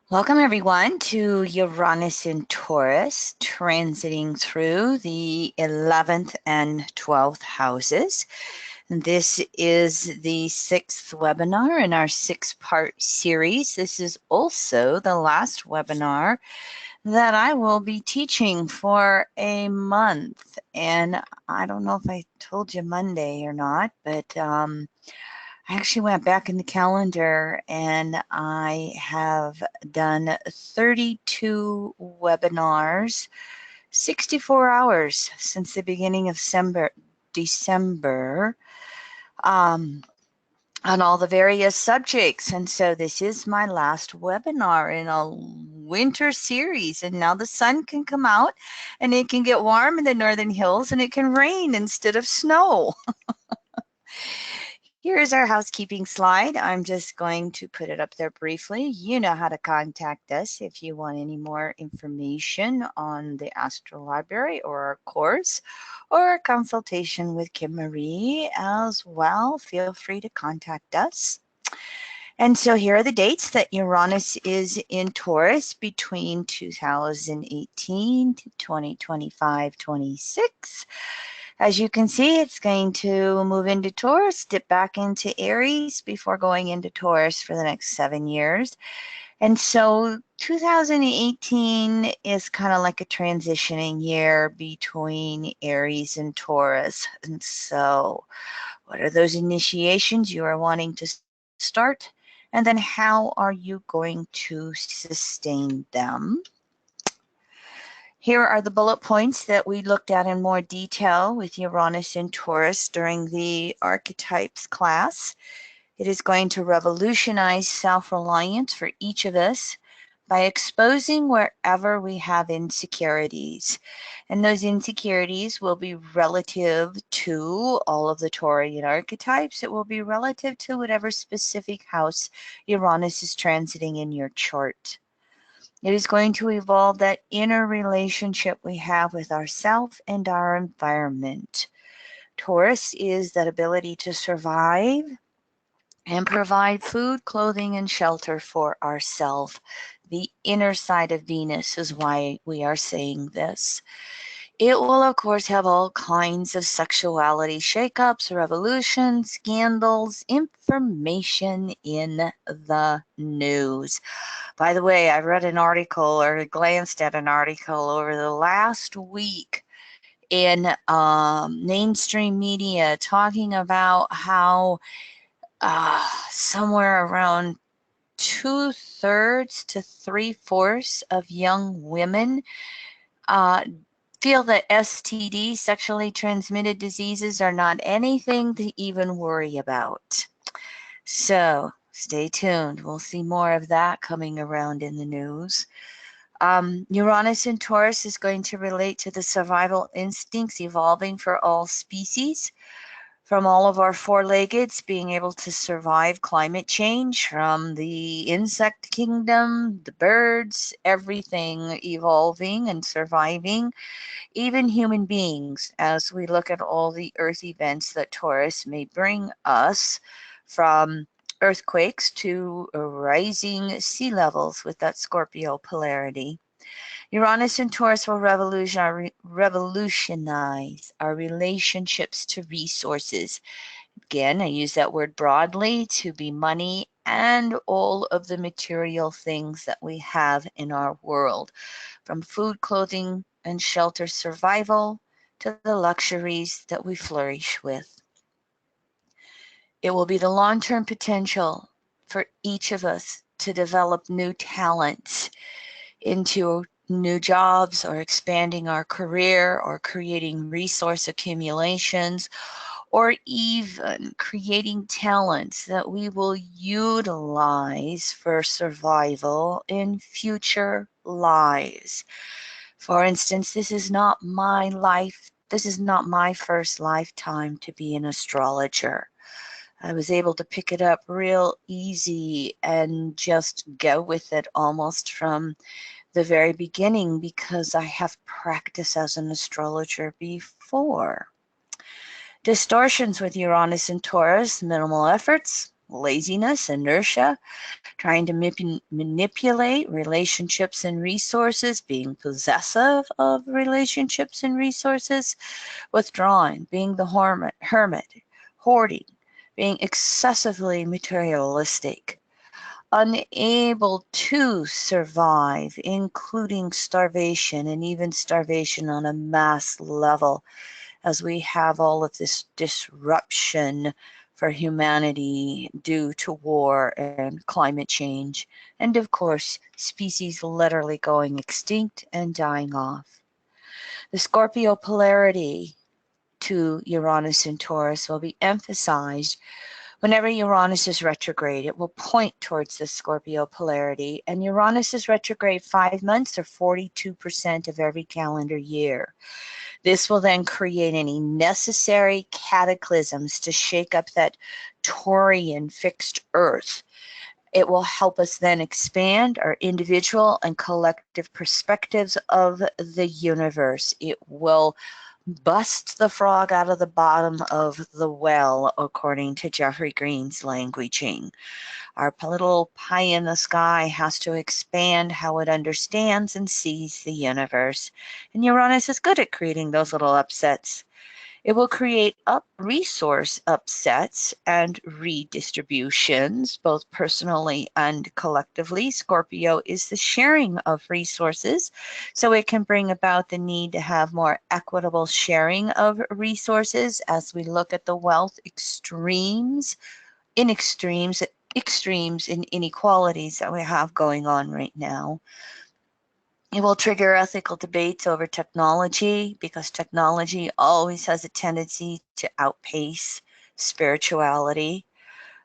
Welcome everyone to Uranus in Taurus, transiting through the 11th and 12th houses. This is the 6th webinar in our 6-part series. This is also the last webinar that I will be teaching for a month. And I don't know if I told you Monday or not, but I actually went back in the calendar and I have done 32 webinars, 64 hours since the beginning of December, on all the various subjects. And so this is my last webinar in a winter series. And now the sun can come out and it can get warm in the Northern Hills and it can rain instead of snow. Here's our housekeeping slide. I'm just going to put it up there briefly. You know how to contact us if you want any more information on the Astro Library or our course or a consultation with Kim Marie as well. Feel free to contact us. And so here are the dates that Uranus is in Taurus between 2018 to 2025-26. As you can see, it's going to move into Taurus, dip back into Aries before going into Taurus for the next 7 years. And so 2018 is kind of like a transitioning year between Aries and Taurus. And so what are those initiations you are wanting to start? And then how are you going to sustain them? Here are the bullet points that we looked at in more detail with Uranus in Taurus during the archetypes class. It is going to revolutionize self-reliance for each of us by exposing wherever we have insecurities. And those insecurities will be relative to all of the Taurian archetypes. It will be relative to whatever specific house Uranus is transiting in your chart. It is going to evolve that inner relationship we have with ourself and our environment. Taurus is that ability to survive and provide food, clothing, and shelter for ourselves. The inner side of Venus is why we are saying this. It will, of course, have all kinds of sexuality shakeups, revolutions, scandals, information in the news. By the way, I read an article or glanced at an article over the last week in mainstream media talking about how somewhere around 2/3 to 3/4 of young women feel that STD, sexually transmitted diseases, are not anything to even worry about. So stay tuned. We'll see more of that coming around in the news. Uranus in Taurus is going to relate to the survival instincts evolving for all species. From all of our four-leggeds being able to survive climate change, from the insect kingdom, the birds, everything evolving and surviving, even human beings, as we look at all the earth events that Taurus may bring us, from earthquakes to rising sea levels with that Scorpio polarity. Uranus and Taurus will revolutionize our relationships to resources. Again, I use that word broadly to be money and all of the material things that we have in our world, from food, clothing, and shelter survival to the luxuries that we flourish with. It will be the long-term potential for each of us to develop new talents into new jobs or expanding our career or creating resource accumulations or even creating talents that we will utilize for survival in future lives. For instance, this is not my first lifetime to be an astrologer. I was able to pick it up real easy and just go with it almost from the very beginning because I have practiced as an astrologer before. Distortions with Uranus and Taurus, minimal efforts, laziness, inertia, trying to manipulate relationships and resources, being possessive of relationships and resources, withdrawing, being the hermit, hoarding, being excessively materialistic, unable to survive, including starvation, and even starvation on a mass level, as we have all of this disruption for humanity due to war and climate change, and of course, species literally going extinct and dying off. The Scorpio polarity to Uranus and Taurus will be emphasized whenever Uranus is retrograde. It will point towards the Scorpio polarity, and Uranus is retrograde 5 months or 42% of every calendar year. This will then create any necessary cataclysms to shake up that Taurian fixed earth. It will help us then expand our individual and collective perspectives of the universe. It will bust the frog out of the bottom of the well, according to Jeffrey Green's languaging. Our little pie in the sky has to expand how it understands and sees the universe. And Uranus is good at creating those little upsets. It will create resource upsets and redistributions, both personally and collectively. Scorpio is the sharing of resources, so it can bring about the need to have more equitable sharing of resources as we look at the wealth extremes in inequalities that we have going on right now. It will trigger ethical debates over technology because technology always has a tendency to outpace spirituality.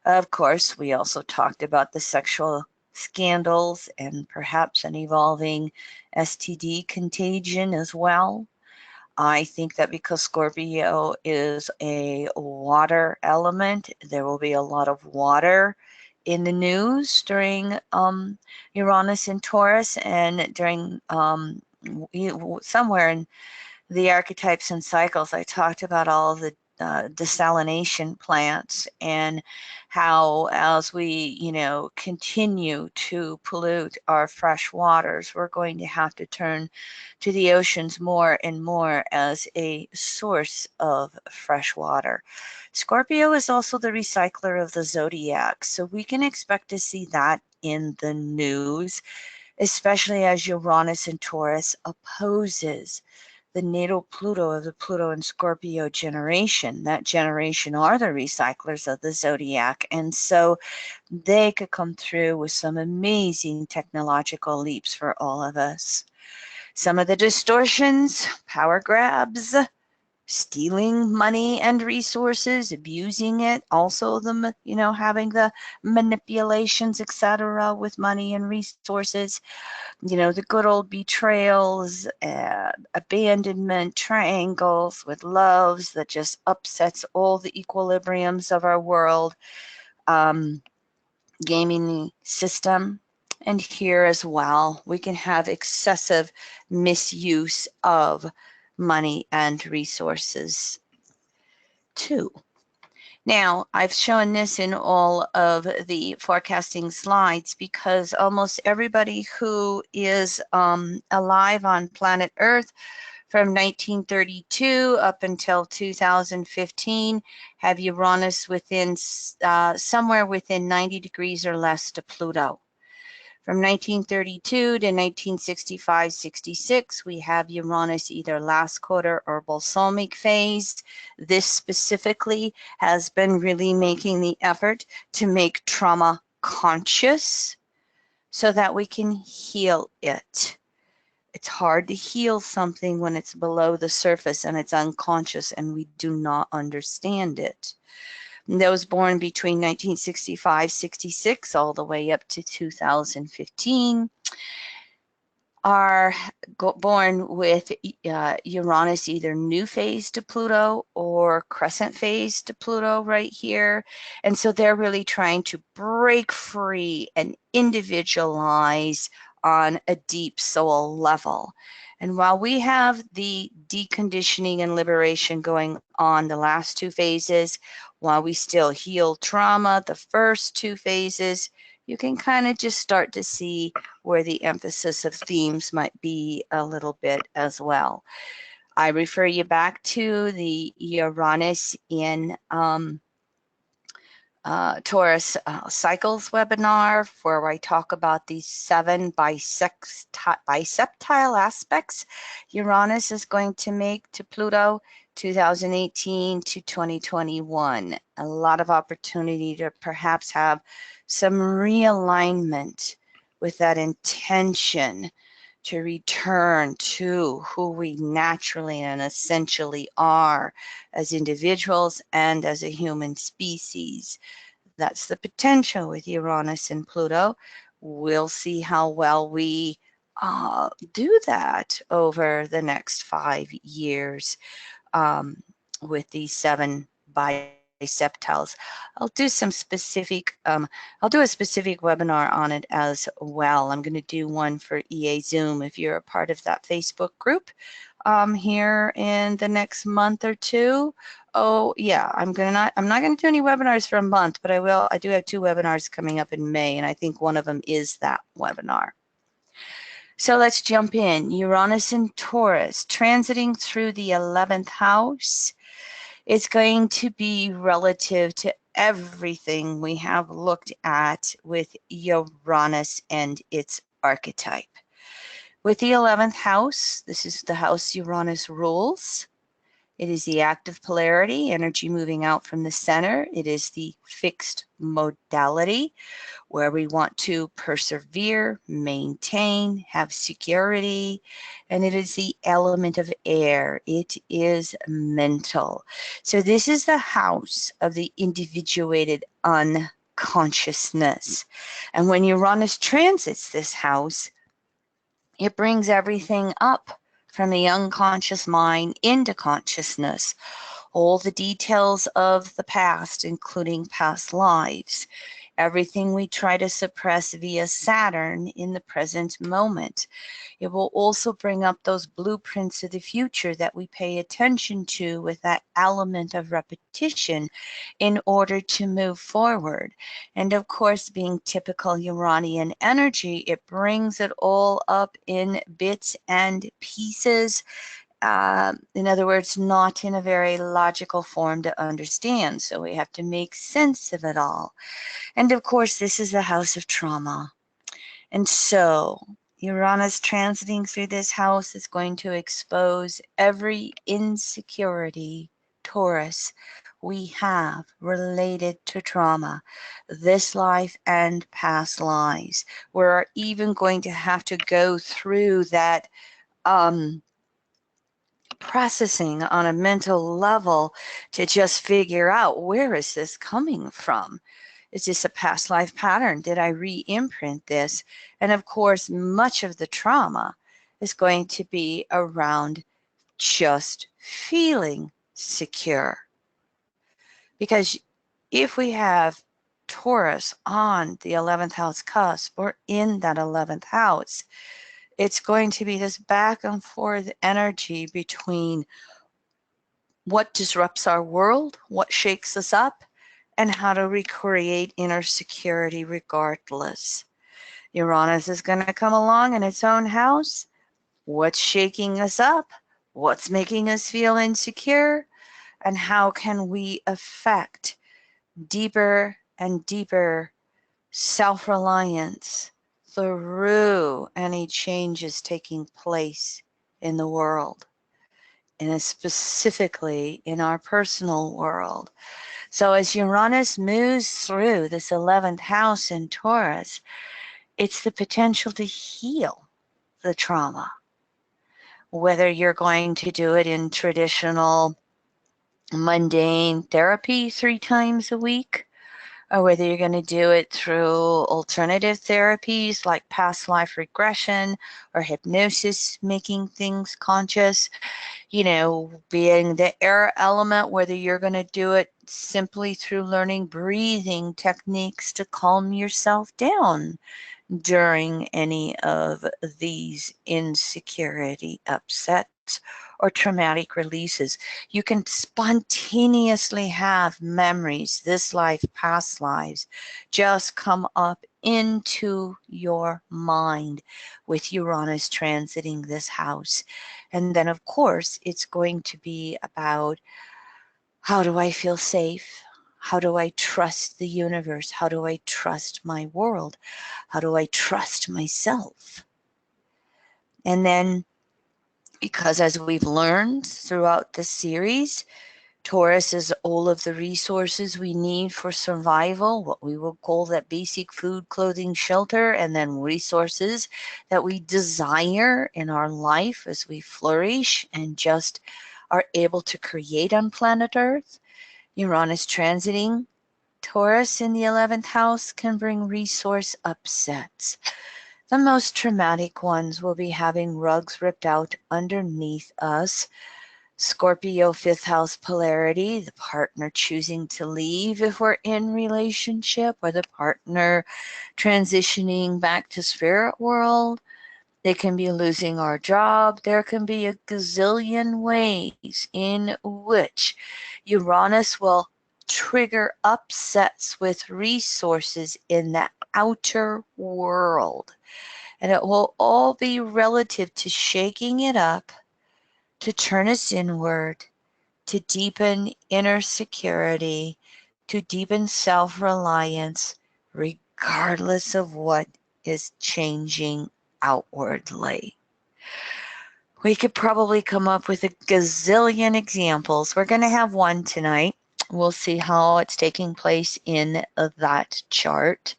Of course, we also talked about the sexual scandals and perhaps an evolving STD contagion as well. I think that because Scorpio is a water element, there will be a lot of water in the news during Uranus and Taurus, and during somewhere in the archetypes and cycles, I talked about all of the desalination plants and how, as we, continue to pollute our fresh waters, we're going to have to turn to the oceans more and more as a source of fresh water. Scorpio is also the recycler of the zodiac, so we can expect to see that in the news, especially as Uranus and Taurus opposes the natal Pluto of the Pluto and Scorpio generation. That generation are the recyclers of the zodiac, and so they could come through with some amazing technological leaps for all of us. Some of the distortions, power grabs, stealing money and resources, abusing it, also the, having the manipulations, etc., with money and resources, the good old betrayals, abandonment, triangles with loves that just upsets all the equilibriums of our world, gaming the system. And here as well, we can have excessive misuse of money and resources too. Now, I've shown this in all of the forecasting slides because almost everybody who is alive on planet Earth from 1932 up until 2015 have Uranus within somewhere within 90 degrees or less to Pluto. From 1932 to 1965-66, we have Uranus either last quarter or balsamic phase. This specifically has been really making the effort to make trauma conscious so that we can heal it. It's hard to heal something when it's below the surface and it's unconscious and we do not understand it. Those born between 1965-66 all the way up to 2015 are born with Uranus either new phase to Pluto or crescent phase to Pluto right here. And so they're really trying to break free and individualize on a deep soul level. And while we have the deconditioning and liberation going on the last two phases, while we still heal trauma, the first two phases, you can kind of just start to see where the emphasis of themes might be a little bit as well. I refer you back to the Uranus in Taurus cycles webinar, where I talk about these 7 bisextile aspects Uranus is going to make to Pluto 2018 to 2021. A lot of opportunity to perhaps have some realignment with that intention to return to who we naturally and essentially are as individuals and as a human species. That's the potential with Uranus and Pluto. We'll see how well we do that over the next 5 years with these 7 biseptiles. I'll do some specific, I'll do a specific webinar on it as well. I'm going to do one for EA Zoom if you're a part of that Facebook group here in the next month or two. Oh yeah, I'm not going to do any webinars for a month, but I do have 2 webinars coming up in May, and I think one of them is that webinar. So let's jump in. Uranus and Taurus transiting through the 11th house. It's going to be relative to everything we have looked at with Uranus and its archetype. With the 11th house, this is the house Uranus rules. It is the active polarity, energy moving out from the center. It is the fixed modality, where we want to persevere, maintain, have security, and it is the element of air. It is mental. So this is the house of the individuated unconsciousness. And when Uranus transits this house, it brings everything up from the unconscious mind into consciousness, all the details of the past, including past lives, everything we try to suppress via Saturn in the present moment. It will also bring up those blueprints of the future that we pay attention to with that element of repetition in order to move forward. And of course, being typical Uranian energy, it brings it all up in bits and pieces. In other words, not in a very logical form to understand. So we have to make sense of it all. And of course, this is the house of trauma. And so Uranus transiting through this house is going to expose every insecurity, Taurus, we have related to trauma, this life and past lives. We're even going to have to go through that processing on a mental level to just figure out, where is this coming from? Is this a past life pattern? Did I re-imprint this? And of course, much of the trauma is going to be around just feeling secure. Because if we have Taurus on the 11th house cusp or in that 11th house, it's going to be this back and forth energy between what disrupts our world, what shakes us up, and how to recreate inner security regardless. Uranus is going to come along in its own house. What's shaking us up? What's making us feel insecure? And how can we affect deeper and deeper self-reliance through any changes taking place in the world, and specifically in our personal world? So as Uranus moves through this 11th house in Taurus, it's the potential to heal the trauma. Whether you're going to do it in traditional mundane therapy 3 times a week, or whether you're going to do it through alternative therapies like past life regression or hypnosis, making things conscious, being the air element, whether you're going to do it simply through learning breathing techniques to calm yourself down, during any of these insecurity upsets or traumatic releases. You can spontaneously have memories, this life, past lives, just come up into your mind with Uranus transiting this house. And then, of course, it's going to be about, how do I feel safe? How do I trust the universe? How do I trust my world? How do I trust myself? And then, because as we've learned throughout the series, Taurus is all of the resources we need for survival, what we will call that basic food, clothing, shelter, and then resources that we desire in our life as we flourish and just are able to create on planet Earth. Uranus transiting Taurus in the 11th house can bring resource upsets. The most traumatic ones will be having rugs ripped out underneath us. Scorpio 5th house polarity, the partner choosing to leave if we're in relationship, or the partner transitioning back to spirit world. They can be losing our job. There can be a gazillion ways in which Uranus will trigger upsets with resources in the outer world. And it will all be relative to shaking it up, to turn us inward, to deepen inner security, to deepen self-reliance, regardless of what is changing outwardly. We could probably come up with a gazillion examples. We're going to have one tonight. We'll see how it's taking place in that chart.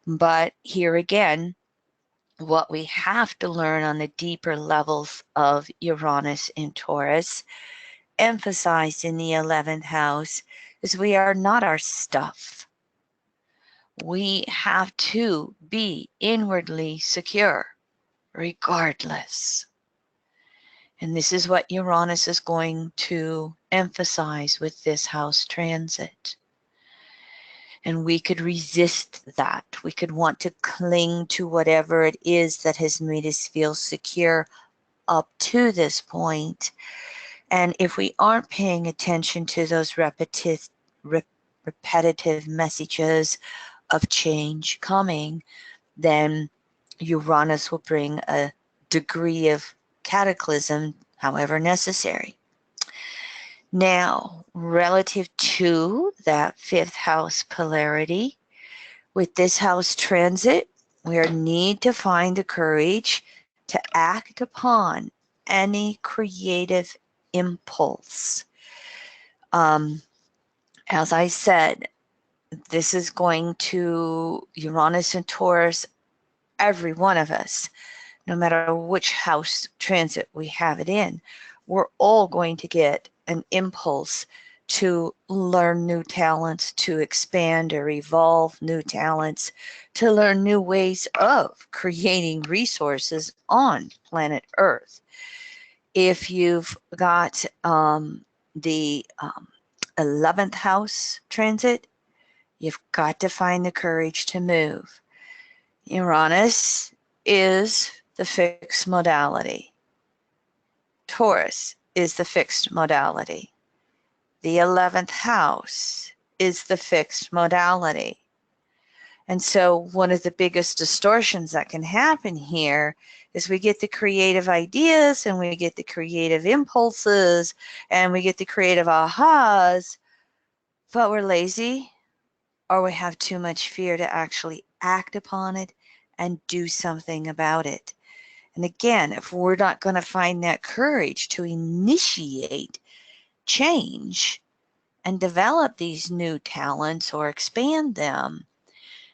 But here again, what we have to learn on the deeper levels of Uranus in Taurus, emphasized in the 11th house, is we are not our stuff. We have to be inwardly secure, regardless. And this is what Uranus is going to emphasize with this house transit. And we could resist that. We could want to cling to whatever it is that has made us feel secure up to this point. And if we aren't paying attention to those repetitive messages of change coming, then Uranus will bring a degree of cataclysm, however necessary. Now, relative to that 5th house polarity, with this house transit, we need to find the courage to act upon any creative impulse. As I said, this is going to Uranus and Taurus, every one of us, no matter which house transit we have it in, we're all going to get an impulse to learn new talents, to expand or evolve new talents, to learn new ways of creating resources on planet Earth. If you've got the 11th house transit, you've got to find the courage to move. Uranus is the fixed modality. Taurus is the fixed modality. The 11th house is the fixed modality. And so one of the biggest distortions that can happen here is we get the creative ideas and we get the creative impulses and we get the creative ahas, but we're lazy or we have too much fear to actually act upon it and do something about it. And again, if we're not going to find that courage to initiate change and develop these new talents or expand them,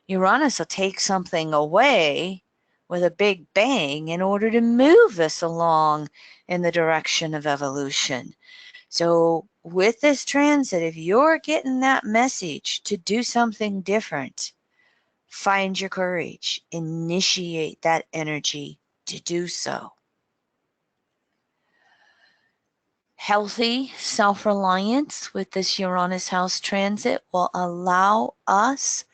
Uranus will take something away with a big bang in order to move us along in the direction of evolution. So with this transit, if you're getting that message to do something different, find your courage, initiate that energy to do so. Healthy self-reliance with this Uranus house transit will allow us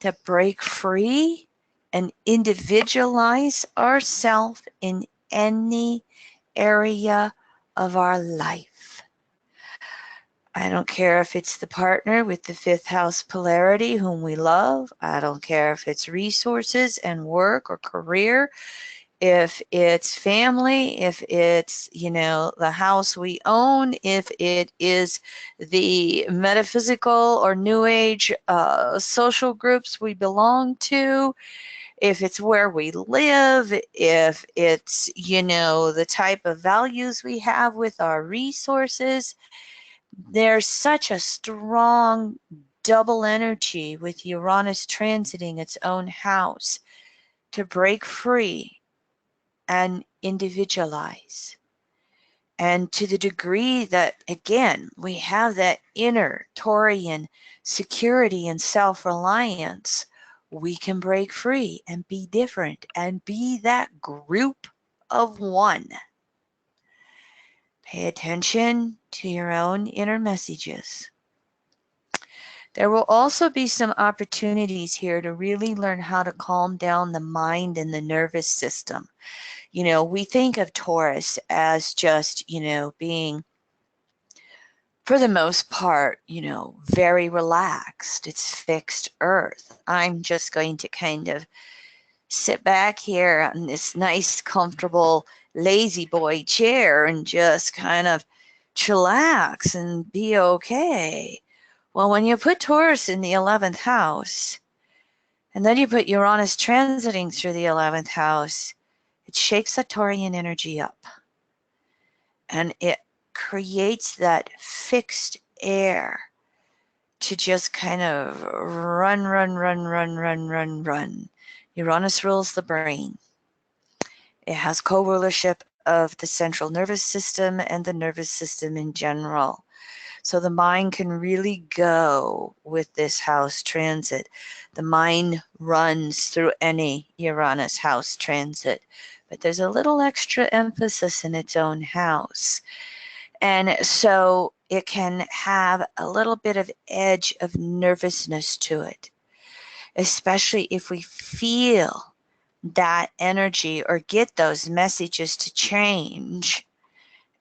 to break free and individualize ourselves in any area of our life. I don't care if it's the partner with the 5th house polarity whom we love. I don't care if it's resources and work or career, if it's family, if it's, the house we own, if it is the metaphysical or new age social groups we belong to, if it's where we live, if it's, the type of values we have with our resources. There's such a strong double energy with Uranus transiting its own house to break free and individualize. And to the degree that, again, we have that inner Taurian security and self-reliance, we can break free and be different and be that group of one. Pay attention to your own inner messages. There will also be some opportunities here to really learn how to calm down the mind and the nervous system. We think of Taurus as just, being, for the most part, very relaxed. It's fixed earth. I'm just going to kind of sit back here on this nice, comfortable, lazy boy chair and just kind of chillax and be okay. Well, when you put Taurus in the 11th house, and then you put Uranus transiting through the 11th house, it shakes that Taurian energy up. And it creates that fixed air to just kind of run. Uranus rules the brain. It has co-rulership of the central nervous system and the nervous system in general. So the mind can really go with this house transit. The mind runs through any Uranus house transit, but there's a little extra emphasis in its own house. And so it can have a little bit of edge of nervousness to it, especially if we feel that energy or get those messages to change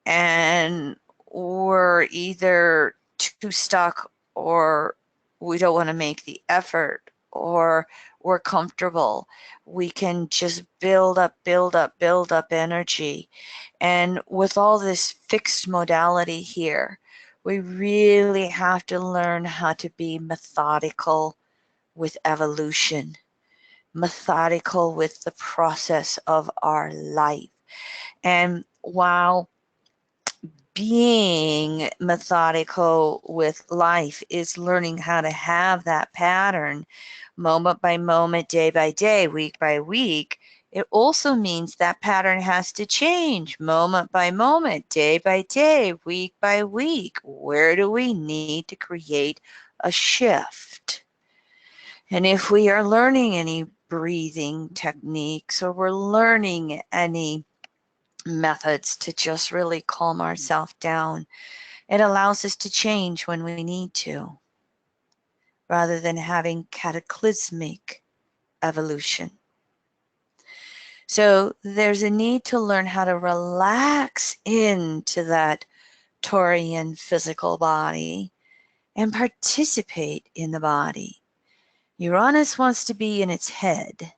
and we're either too stuck or we don't want to make the effort or we're comfortable. We can just build up energy. And with all this fixed modality here, we really have to learn how to be methodical with evolution, methodical with the process of our life. And while being methodical with life is learning how to have that pattern moment by moment, day by day, week by week, it also means that pattern has to change moment by moment, day by day, week by week. Where do we need to create a shift? And if we are learning any breathing techniques or we're learning any methods to just really calm ourselves down, it allows us to change when we need to, rather than having cataclysmic evolution. So there's a need to learn how to relax into that Taurian physical body and participate in the body. Uranus wants to be in its head.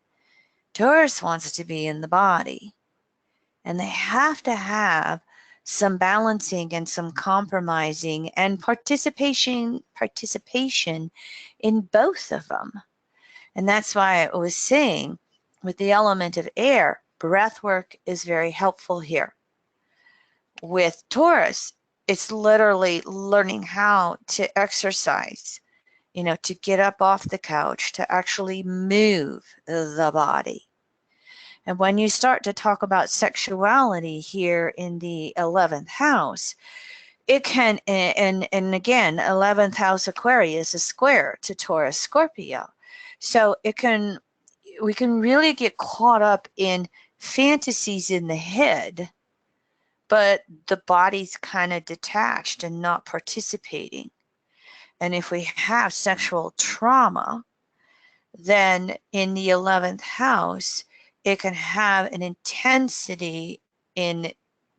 Taurus wants to be in the body. And they have to have some balancing and some compromising and participation in both of them. And that's why I was saying with the element of air, breath work is very helpful here. With Taurus, it's literally learning how to exercise, to get up off the couch, to actually move the body. And when you start to talk about sexuality here in the 11th house, it can, and again, 11th house Aquarius is square to Taurus Scorpio. So we can really get caught up in fantasies in the head, but the body's kind of detached and not participating. And if we have sexual trauma, then in the 11th house, it can have an intensity in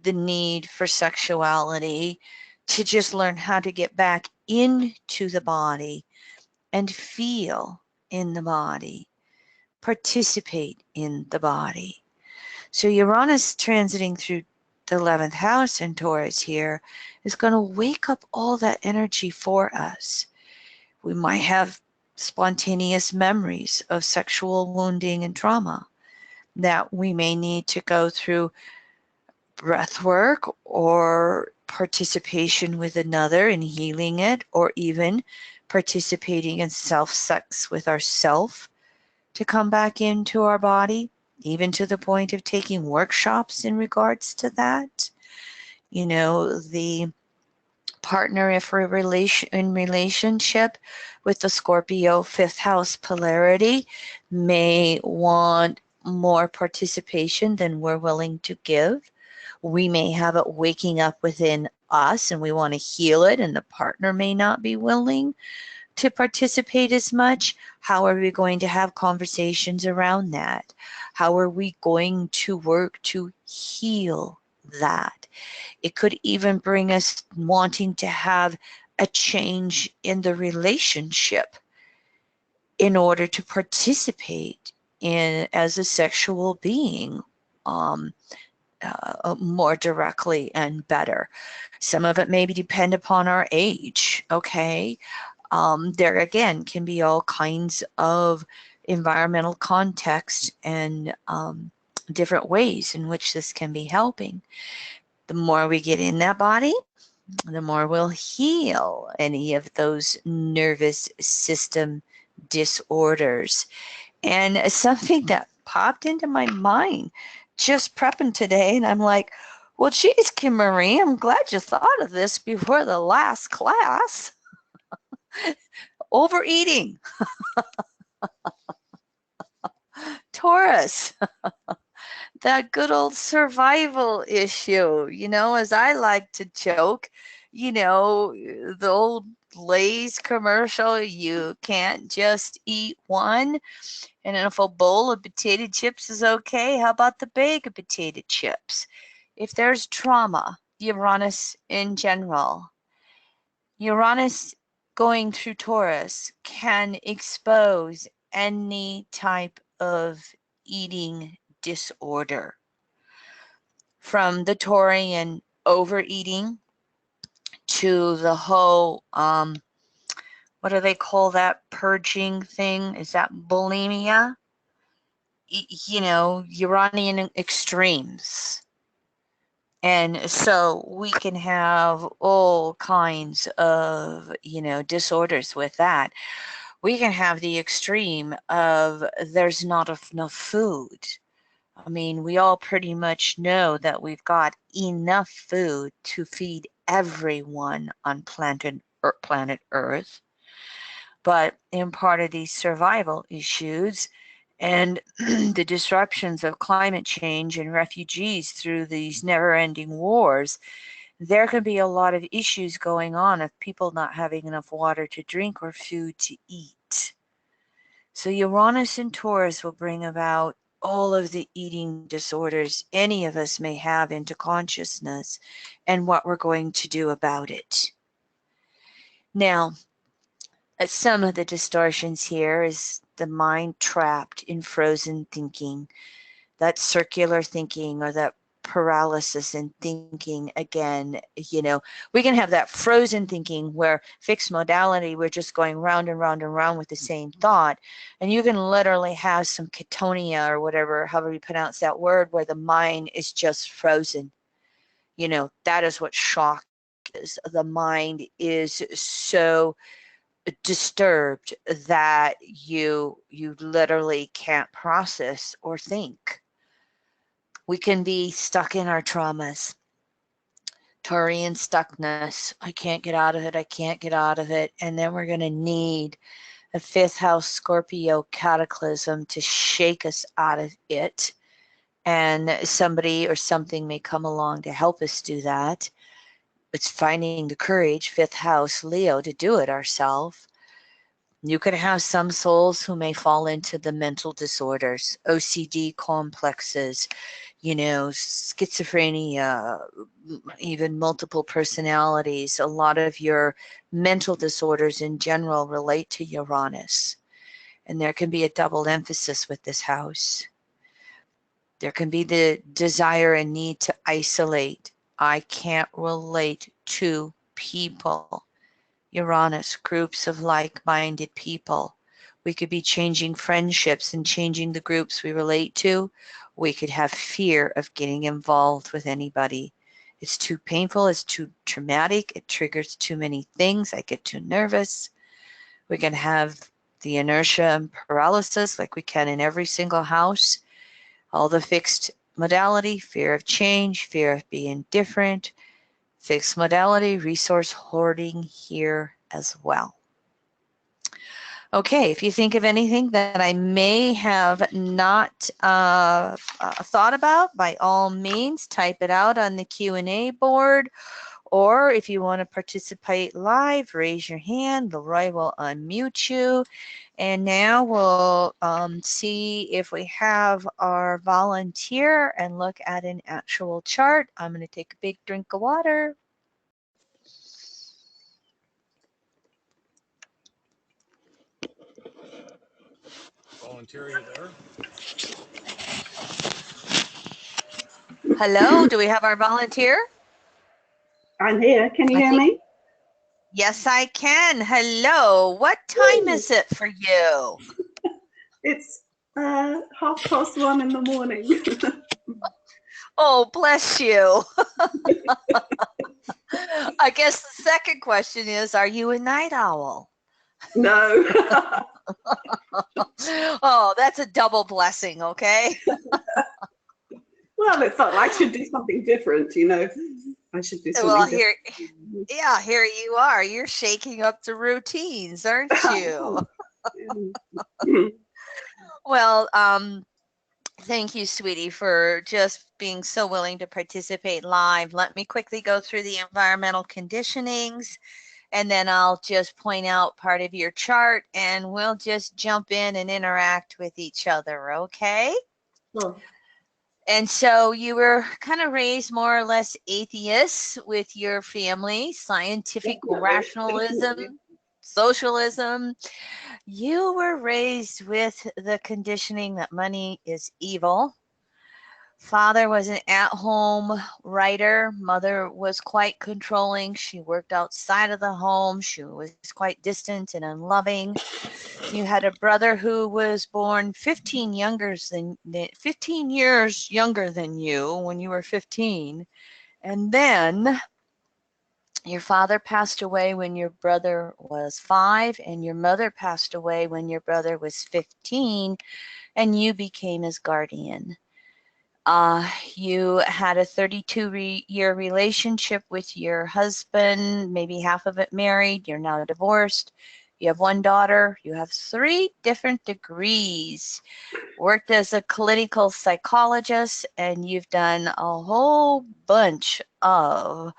the need for sexuality to just learn how to get back into the body and feel in the body, participate in the body. So Uranus transiting through the 11th house in Taurus here is going to wake up all that energy for us. We might have spontaneous memories of sexual wounding and trauma that we may need to go through breath work or participation with another in healing it, or even participating in self-sex with ourself to come back into our body, even to the point of taking workshops in regards to that. You know, the partner, if we're in relationship with the Scorpio 5th house polarity, may want more participation than we're willing to give. We may have it waking up within us and we want to heal it, and the partner may not be willing to participate as much. How are we going to have conversations around that? How are we going to work to heal that? It could even bring us wanting to have a change in the relationship in order to participate in as a sexual being um, more directly and better. Some of it maybe depend upon our age, okay? There again can be all kinds of environmental context and different ways in which this can be helping. The more we get in that body, the more we'll heal any of those nervous system disorders. And something that popped into my mind just prepping today, and I'm like, well, geez, Kim Marie, I'm glad you thought of this before the last class. Overeating. Taurus. That good old survival issue, you know, as I like to joke, you know, the old Lay's commercial, you can't just eat one. And if a bowl of potato chips is okay, how about the bag of potato chips? If there's trauma, Uranus in general, Uranus going through Taurus can expose any type of eating disorder, from the Taurian overeating to the whole, what do they call that purging thing? Is that bulimia? You know, Uranian extremes. And so we can have all kinds of, you know, disorders with that. We can have the extreme of there's not enough food. I mean, we all pretty much know that we've got enough food to feed everyone on planet Earth. But in part of these survival issues and the disruptions of climate change and refugees through these never-ending wars, there can be a lot of issues going on of people not having enough water to drink or food to eat. So Uranus and Taurus will bring about all of the eating disorders any of us may have into consciousness and what we're going to do about it. Now, some of the distortions here is the mind trapped in frozen thinking, that circular thinking or that paralysis in thinking again. You know, we can have that frozen thinking where fixed modality, we're just going round and round and round with the same thought. And you can literally have some catatonia or whatever, however you pronounce that word, where the mind is just frozen. You know, that is what shock is. The mind is so disturbed that you literally can't process or think. We can be stuck in our traumas. Taurian stuckness. I can't get out of it. I can't get out of it. And then we're going to need a 5th house Scorpio cataclysm to shake us out of it. And somebody or something may come along to help us do that. It's finding the courage, 5th house Leo, to do it ourselves. You could have some souls who may fall into the mental disorders, OCD complexes, you know, schizophrenia, even multiple personalities. A lot of your mental disorders in general relate to Uranus. And there can be a double emphasis with this house. There can be the desire and need to isolate. I can't relate to people. Uranus, groups of like-minded people. We could be changing friendships and changing the groups we relate to. We could have fear of getting involved with anybody. It's too painful, it's too traumatic, it triggers too many things, I get too nervous. We can have the inertia and paralysis like we can in every single house. All the fixed modality, fear of change, fear of being different, fixed modality, resource hoarding here as well. Okay, if you think of anything that I may have not thought about, by all means, type it out on the Q&A board. Or if you want to participate live, raise your hand. Leroy will unmute you. And now we'll see if we have our volunteer and look at an actual chart. I'm going to take a big drink of water. Volunteer, you there? Hello, do we have our volunteer? I'm here. Can you hear me? Yes, I can. Hello. What time is it for you? It's 1:30 in the morning. Oh, bless you. I guess the second question is, are you a night owl? No. Oh, that's a double blessing, okay? Well, it felt like I should do something different, you know. I should do something Well, different. here you are. You're shaking up the routines, aren't you? Well, thank you, sweetie, for just being so willing to participate live. Let me quickly go through the environmental conditionings, and then I'll just point out part of your chart, and we'll just jump in and interact with each other, okay? Well, And so you were kind of raised more or less atheist with your family, scientific rationalism, socialism. You were raised with the conditioning that money is evil. Father was an at-home writer. Mother was quite controlling. She worked outside of the home. She was quite distant and unloving. You had a brother who was born 15 years younger than you when you were 15. And then your father passed away when your brother was 5, and your mother passed away when your brother was 15, and you became his guardian. You had a 32-year relationship with your husband, maybe half of it married. You're now divorced. You have 1 daughter. You have 3 different degrees. Worked as a clinical psychologist, and you've done a whole bunch of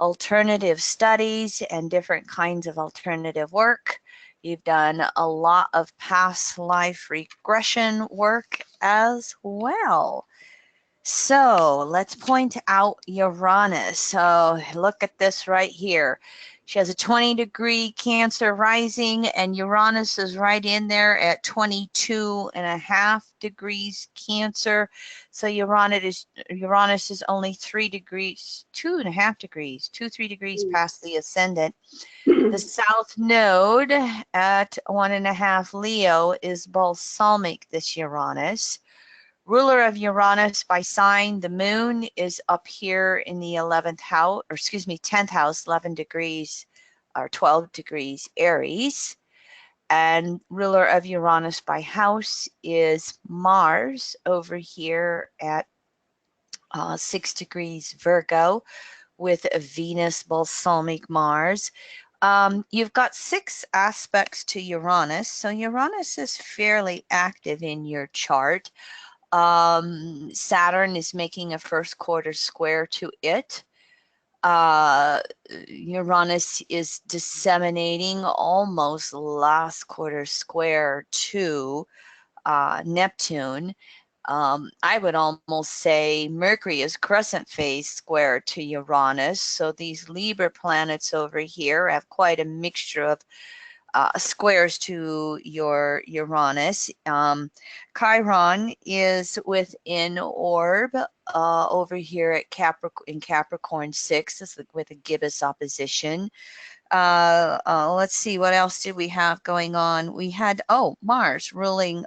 alternative studies and different kinds of alternative work. You've done a lot of past life regression work as well. So let's point out Uranus. So look at this right here. She has a 20-degree Cancer rising, and Uranus is right in there at 22.5 degrees Cancer. So Uranus is only 3 degrees, 2.5 degrees, 3 degrees past the ascendant. The South Node at 1.5 Leo is balsamic this Uranus. Ruler of Uranus by sign, the moon is up here in the 11th house, or excuse me, 10th house, 11 degrees or 12 degrees Aries. And ruler of Uranus by house is Mars over here at 6 degrees Virgo with a Venus balsamic Mars. You've got 6 aspects to Uranus. So Uranus is fairly active in your chart. Saturn is making a first quarter square to it. Uranus is disseminating almost last quarter square to Neptune. I would almost say Mercury is crescent phase square to Uranus. So these Libra planets over here have quite a mixture of squares to your Uranus. Chiron is within orb over here at Capricorn 6 is with a gibbous opposition. Let's see, what else did we have going on? We had, Mars ruling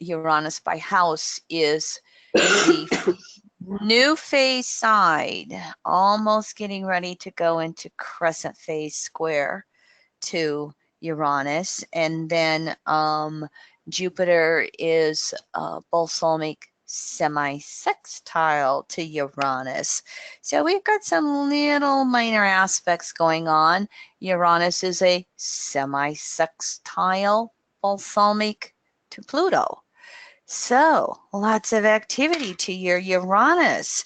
Uranus by house is the new phase side, almost getting ready to go into crescent phase square to Uranus. And then Jupiter is balsamic semi-sextile to Uranus. So we've got some little minor aspects going on. Uranus is a semi-sextile balsamic to Pluto. So lots of activity to your Uranus.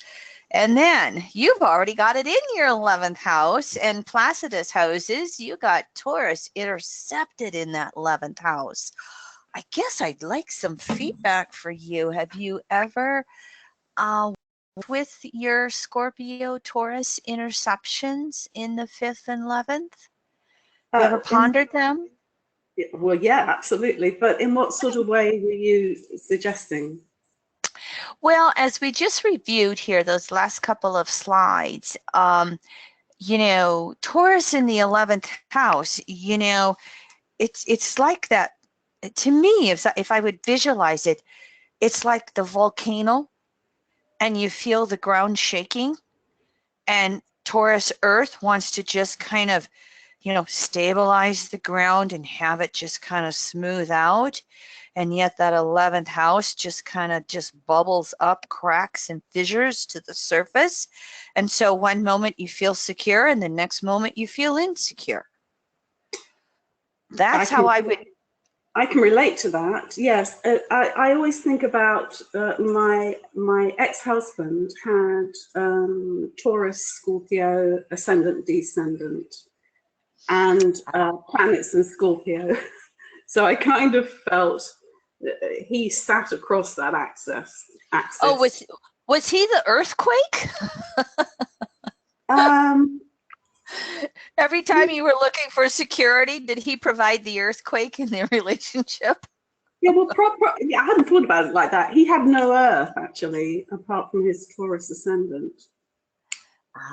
And then you've already got it in your 11th house and Placidus houses. You got Taurus intercepted in that 11th house. I guess I'd like some feedback for you. Have you ever with your Scorpio Taurus interceptions in the 5th and 11th? You ever pondered them? Well, yeah, absolutely. But in what sort of way were you suggesting? Well, as we just reviewed here, those last couple of slides, Taurus in the 11th house, it's like that. To me, if I would visualize it, it's like the volcano and you feel the ground shaking and Taurus Earth wants to just kind of, stabilize the ground and have it just kind of smooth out. And yet that 11th house just kind of just bubbles up, cracks and fissures to the surface. And so one moment you feel secure and the next moment you feel insecure. That's how I would. I can relate to that. Yes, I always think about my ex-husband had Taurus, Scorpio, ascendant, descendant, and planets in Scorpio. So I kind of felt he sat across that axis. Oh, was he the earthquake? Every time you were looking for security, did he provide the earthquake in their relationship? Yeah, well, I hadn't thought about it like that. He had no Earth, actually, apart from his Taurus ascendant.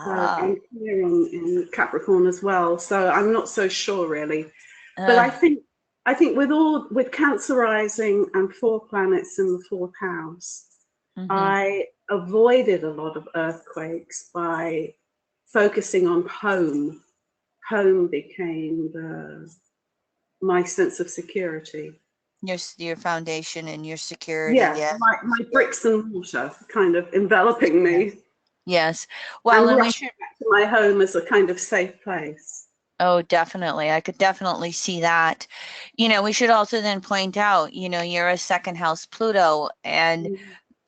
And clear in Capricorn as well. So I'm not so sure, really. But I think with Cancer rising and 4 planets in the 4th house, I avoided a lot of earthquakes by focusing on home. Home became my sense of security. Your foundation and your security. Yeah, my bricks and mortar kind of enveloping me. Yes. Well, and we should back to my home as a kind of safe place. Oh, definitely. I could definitely see that. We should also then point out, you're a 2nd house Pluto, and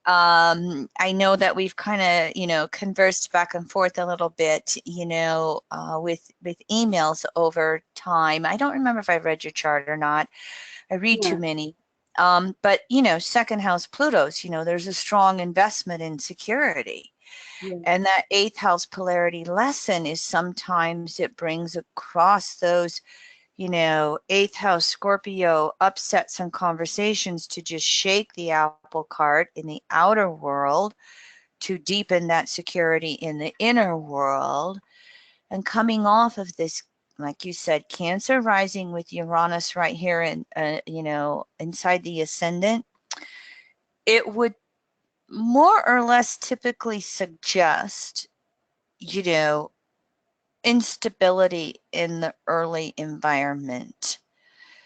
I know that we've kind of, conversed back and forth a little bit, with emails over time. I don't remember if I read your chart or not. I read too many. But, 2nd house Plutos, there's a strong investment in security. Yeah. And that 8th house polarity lesson is sometimes it brings across those, 8th house Scorpio upsets and conversations to just shake the apple cart in the outer world to deepen that security in the inner world. And coming off of this, like you said, Cancer rising with Uranus right here in, inside the ascendant, it would more or less typically suggest, instability in the early environment.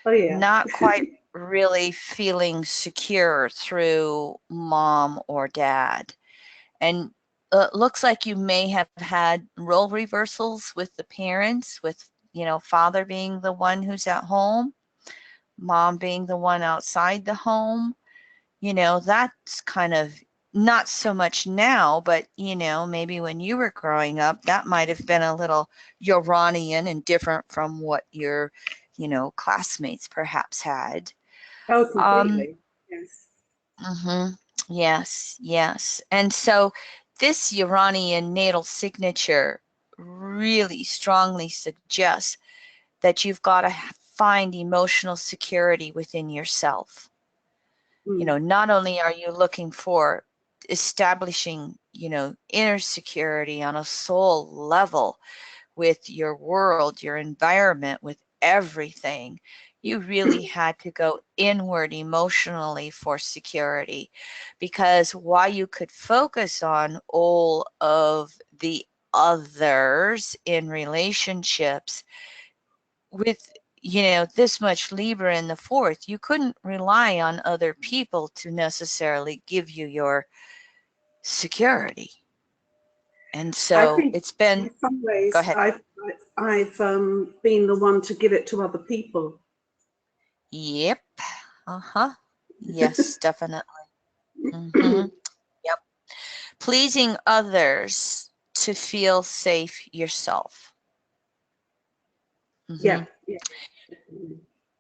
Oh, yeah. Not quite really feeling secure through mom or dad. And it looks like you may have had role reversals with the parents, with, father being the one who's at home, mom being the one outside the home. That's kind of not so much now, but you know, maybe when you were growing up, that might have been a little Uranian and different from what your, you know, classmates perhaps had. Oh, Um, completely. Yes. mhm, yes, yes. And so this Uranian natal signature really strongly suggests that you've got to find emotional security within yourself. You know, not only are you looking for establishing, you know, inner security on a soul level with your world, your environment, with everything, you really had to go inward emotionally for security. Because while you could focus on all of the others in relationships, with, you know, this much Libra in the fourth, you couldn't rely on other people to necessarily give you your security. And I so think it's been, in some go ways ahead. I've been the one to give it to other people. Yep. Uh-huh. Yes, definitely. Mm-hmm. Yep. Pleasing others to feel safe yourself. Mm-hmm. Yeah, yeah.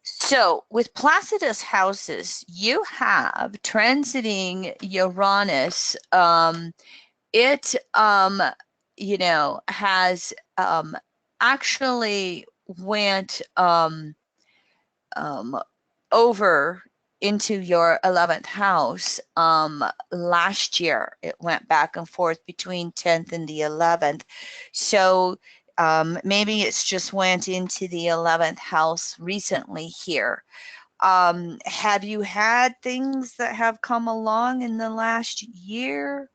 So with Placidus houses, you have transiting Uranus. It, you know, has actually went um, over into your 11th house last year. It went back and forth between 10th and the 11th. So maybe it's just went into the 11th house recently here. Have you had things that have come along in the last year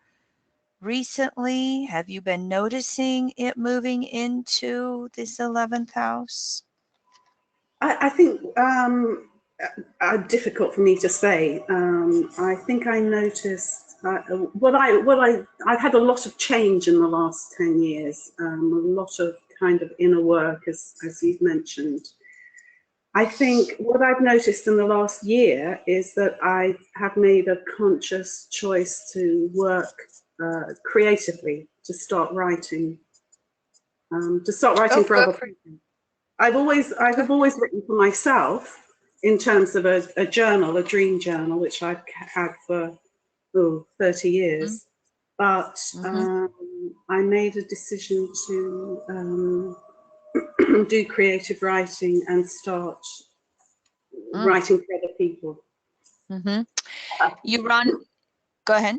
recently? Have you been noticing it moving into this 11th house? I think difficult for me to say. I think I noticed I've had a lot of change in the last 10 years. A lot of kind of inner work, as you've mentioned. I think what I've noticed in the last year is that I have made a conscious choice to work creatively, to start Oh, writing for good other for people. I good. have always written for myself in terms of a journal, a dream journal, which I've had for 30 years. But Mm-hmm. I made a decision to do creative writing and start Mm, writing for other people. mm-hmm. You run, go ahead.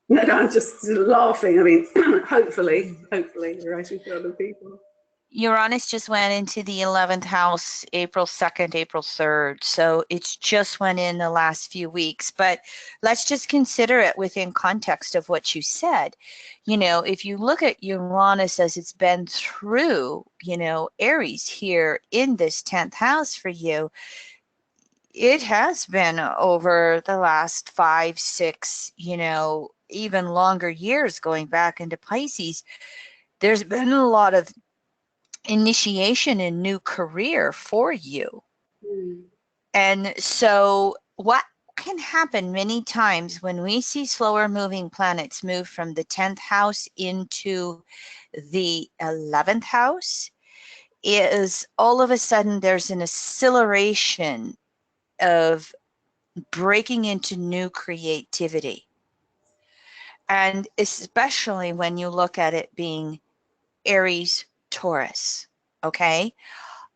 No, I'm just laughing. I mean, hopefully writing for other people. Uranus just went into the 11th house April 2nd, April 3rd. So it's just went in the last few weeks. But let's just consider it within context of what you said. You know, if you look at Uranus as it's been through, you know, Aries here in this 10th house for you, it has been over the last 5, 6, you know, even longer years going back into Pisces. There's been a lot of initiation in new career for you. Mm. And so what can happen many times when we see slower moving planets move from the 10th house into the 11th house is all of a sudden there's an acceleration of breaking into new creativity. And especially when you look at it being Aries, Taurus, okay?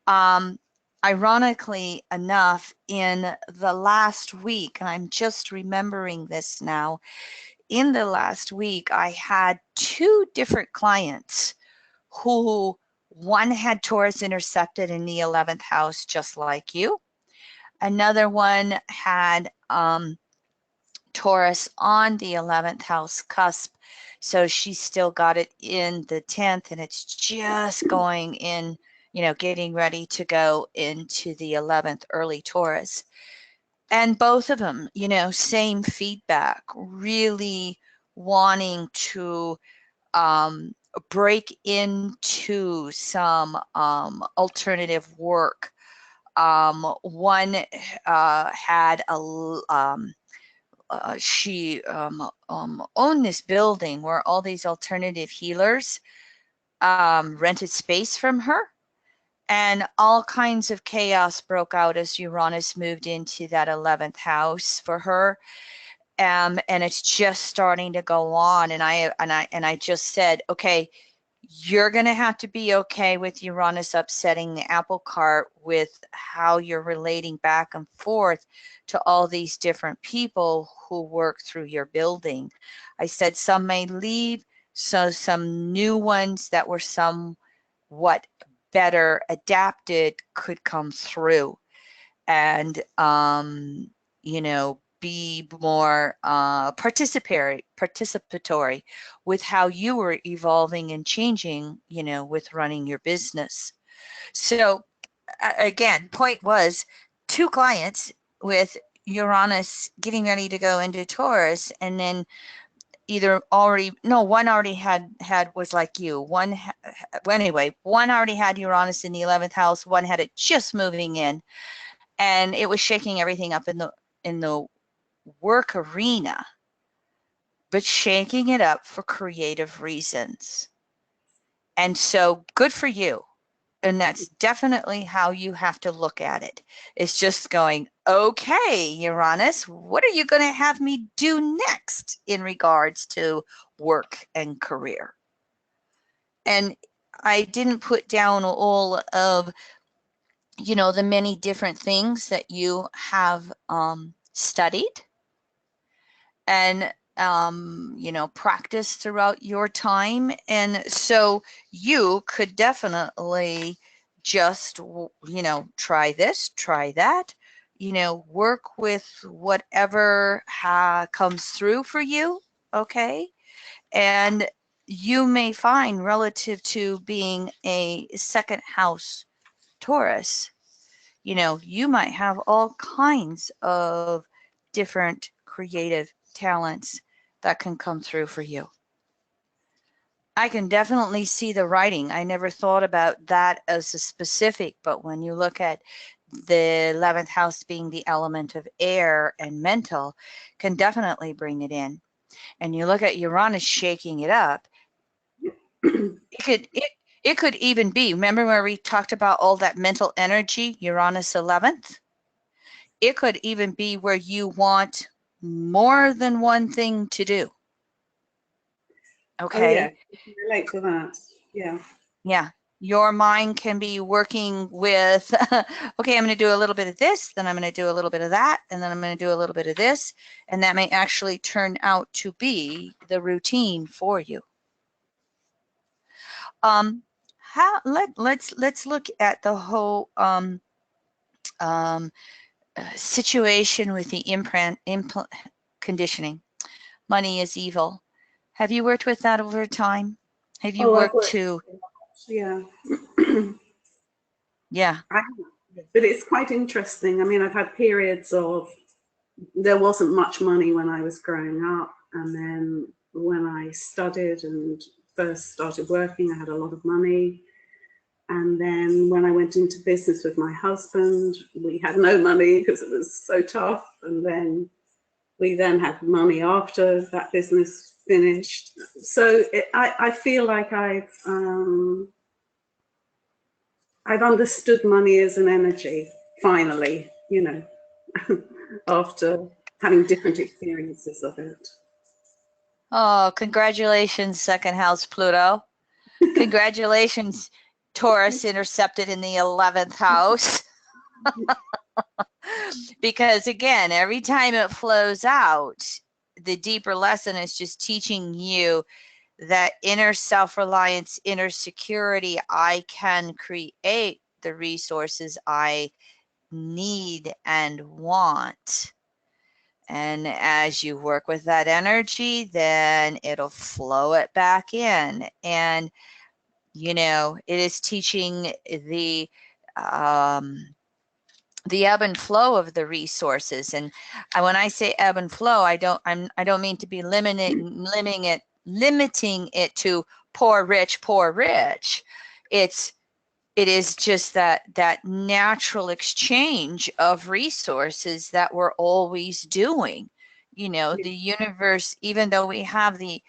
Um, Ironically enough, in the last week, and I'm just remembering this now, in the last week, I had 2 different clients who one had Taurus intercepted in the 11th house, just like you. Another one had Taurus on the 11th house cusp. So she still got it in the 10th and it's just going in, you know, getting ready to go into the 11th early Taurus. And both of them, you know, same feedback, really wanting to break into some alternative work. One had she owned this building where all these alternative healers rented space from her, and all kinds of chaos broke out as Uranus moved into that 11th house for her. And it's just starting to go on. And I just said, okay, you're going to have to be okay with Uranus upsetting the apple cart with how you're relating back and forth to all these different people who work through your building. I said some may leave, so some new ones that were somewhat better adapted could come through and, you know, be more participatory with how you were evolving and changing, you know, with running your business. So again, point was 2 clients with Uranus getting ready to go into Taurus, and then either already, no, one already had was like you. One, anyway, one already had Uranus in the 11th house, one had it just moving in, and it was shaking everything up in the work arena, but shaking it up for creative reasons. And so good for you. And that's definitely how you have to look at it. It's just going, okay, Uranus, what are you going to have me do next in regards to work and career? And I didn't put down all of, you know, the many different things that you have studied and you know, practice throughout your time. And so you could definitely just, you know, try this, try that, you know, work with whatever comes through for you, okay? And you may find, relative to being a 2nd house Taurus, you know, you might have all kinds of different creative talents that can come through for you. I can definitely see the writing. I never thought about that as a specific, but when you look at the 11th house being the element of air and mental, can definitely bring it in. And you look at Uranus shaking it up, it could even be, remember where we talked about all that mental energy, Uranus 11th? It could even be where you want more than one thing to do. Okay. Oh, yeah. I can relate to that. Yeah. Yeah. Your mind can be working with, okay, I'm going to do a little bit of this, then I'm going to do a little bit of that, and then I'm going to do a little bit of this. And that may actually turn out to be the routine for you. Let's look at the whole situation with the conditioning. Money is evil. Have you worked with that over time? Have you worked to? Yeah. Yeah. But it's quite interesting. I mean, I've had periods of, there wasn't much money when I was growing up. And then when I studied and first started working, I had a lot of money. And then when I went into business with my husband, we had no money because it was so tough. And then we then had money after that business finished. So I feel like I've understood money as an energy, finally, you know, after having different experiences of it. Oh, congratulations, 2nd house Pluto. Congratulations, Taurus intercepted in the 11th house. Because again, every time it flows out, the deeper lesson is just teaching you that inner self-reliance, inner security. I can create the resources I need and want. And as you work with that energy, then it'll flow it back in. And, you know, it is teaching the ebb and flow of the resources. And when I say ebb and flow, I don't mean to be limiting it to poor, rich. It is just that natural exchange of resources that we're always doing. You know, the universe, even though we have the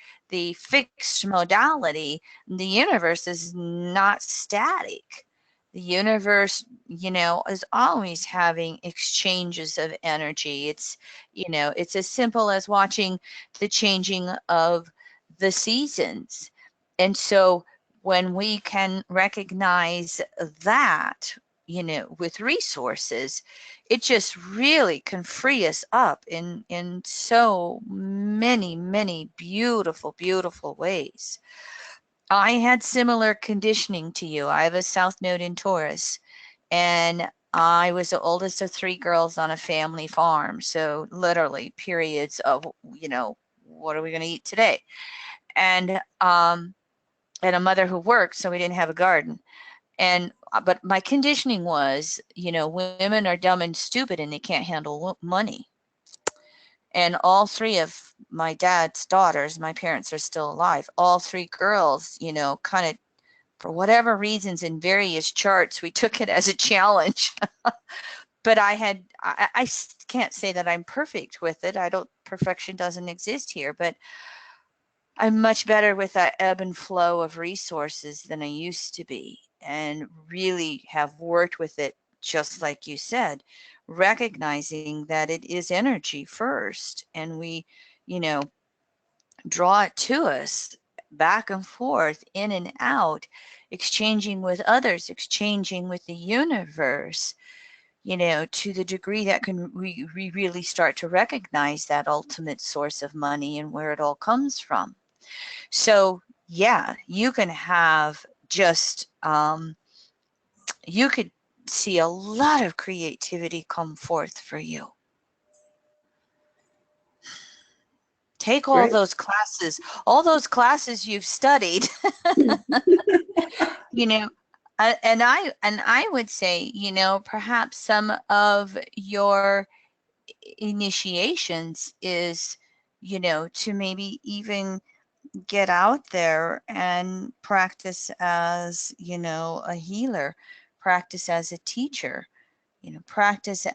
fixed modality, the universe is not static. The universe, you know, is always having exchanges of energy. It's, you know, it's as simple as watching the changing of the seasons. And so when we can recognize that, you know, with resources, it just really can free us up in so many beautiful, beautiful ways. I had similar conditioning to you. I have a South Node in Taurus, and I was the oldest of 3 girls on a family farm. So literally periods of, you know, what are we going to eat today? And a mother who worked, so we didn't have a garden. And but my conditioning was, you know, women are dumb and stupid and they can't handle money. And all 3 of my dad's daughters, my parents are still alive, all 3 girls, you know, kind of for whatever reasons in various charts, we took it as a challenge. But I can't say that I'm perfect with it. I don't, perfection doesn't exist here, but I'm much better with that ebb and flow of resources than I used to be, and really have worked with it, just like you said, recognizing that it is energy first, and we, you know, draw it to us back and forth, in and out, exchanging with others, exchanging with the universe, you know, to the degree that we really start to recognize that ultimate source of money and where it all comes from. So yeah, you can have just, you could see a lot of creativity come forth for you. Take Great. all those classes you've studied, you know, and I would say, you know, perhaps some of your initiations is, you know, to maybe even get out there and practice as, you know, a healer, practice as a teacher, you know, practice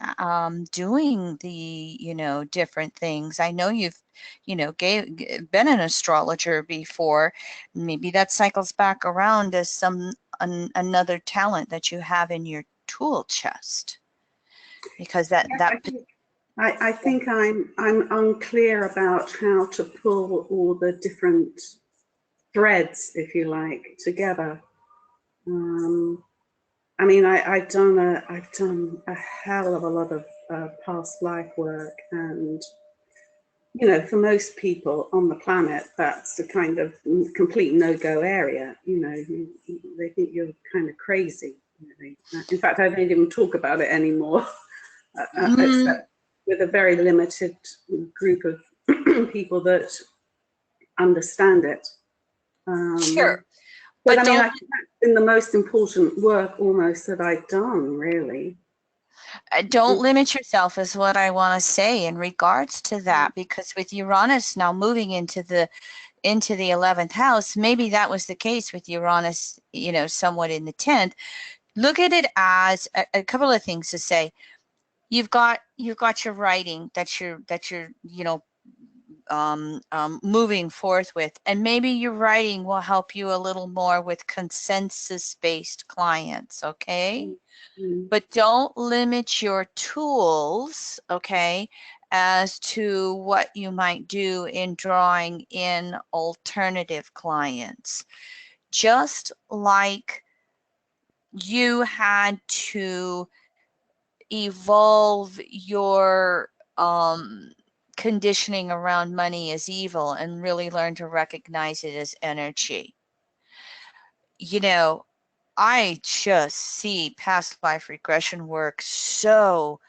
doing the, you know, different things. I know you've, you know, been an astrologer before. Maybe that cycles back around as another talent that you have in your tool chest, because that Yeah, that I think I'm unclear about how to pull all the different threads, if you like, together. I mean, I've done a hell of a lot of past life work, and you know, for most people on the planet, that's a kind of complete no-go area. You know, they think you're kind of crazy. Really. In fact, I don't even talk about it anymore, except with a very limited group of people that understand it. sure, But but I mean, I don't think that's been the most important work almost that I've done, really. don't limit yourself is what I want to say in regards to that, because with Uranus now moving into the 11th house, maybe that was the case with Uranus, you know, somewhat in the 10th. Look at it as a couple of things to say. You've got your writing that you're you know, moving forth with, and maybe your writing will help you a little more with consensus-based clients, okay? Mm. But don't limit your tools, okay, as to what you might do in drawing in alternative clients. Just like you had to evolve your conditioning around money as evil and really learn to recognize it as energy. You know, I just see past life regression work so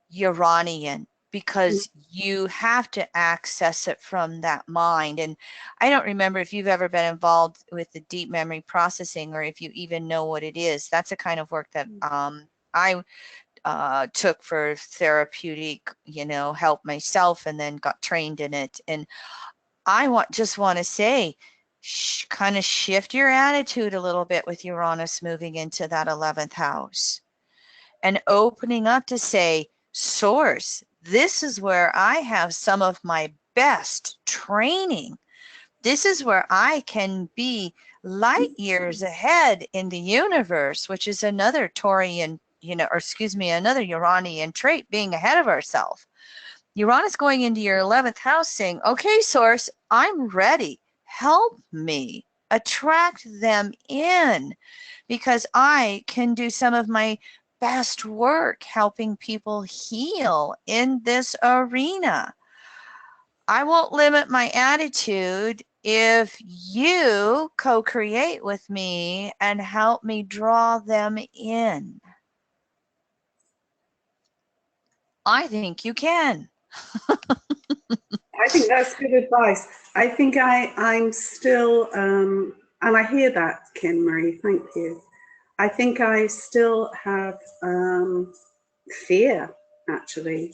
Uranian, because you have to access it from that mind. And I don't remember if you've ever been involved with the deep memory processing, or if you even know what it is. That's a kind of work that I took for therapeutic, you know, help myself, and then got trained in it. And I just want to say, kind of shift your attitude a little bit with Uranus moving into that 11th house, and opening up to say, source, This is where I have some of my best training. This is where I can be light years ahead in the universe, which is another Taurian, or excuse me, another Uranian trait, being ahead of ourselves. Uranus going into your 11th house saying, okay, source, I'm ready. Help me attract them in, because I can do some of my best work helping people heal in this arena. I won't limit my attitude if you co-create with me and help me draw them in. I think you can. I think that's good advice. I think I'm still, and I hear that, Kim Marie, thank you. I think I still have fear, actually.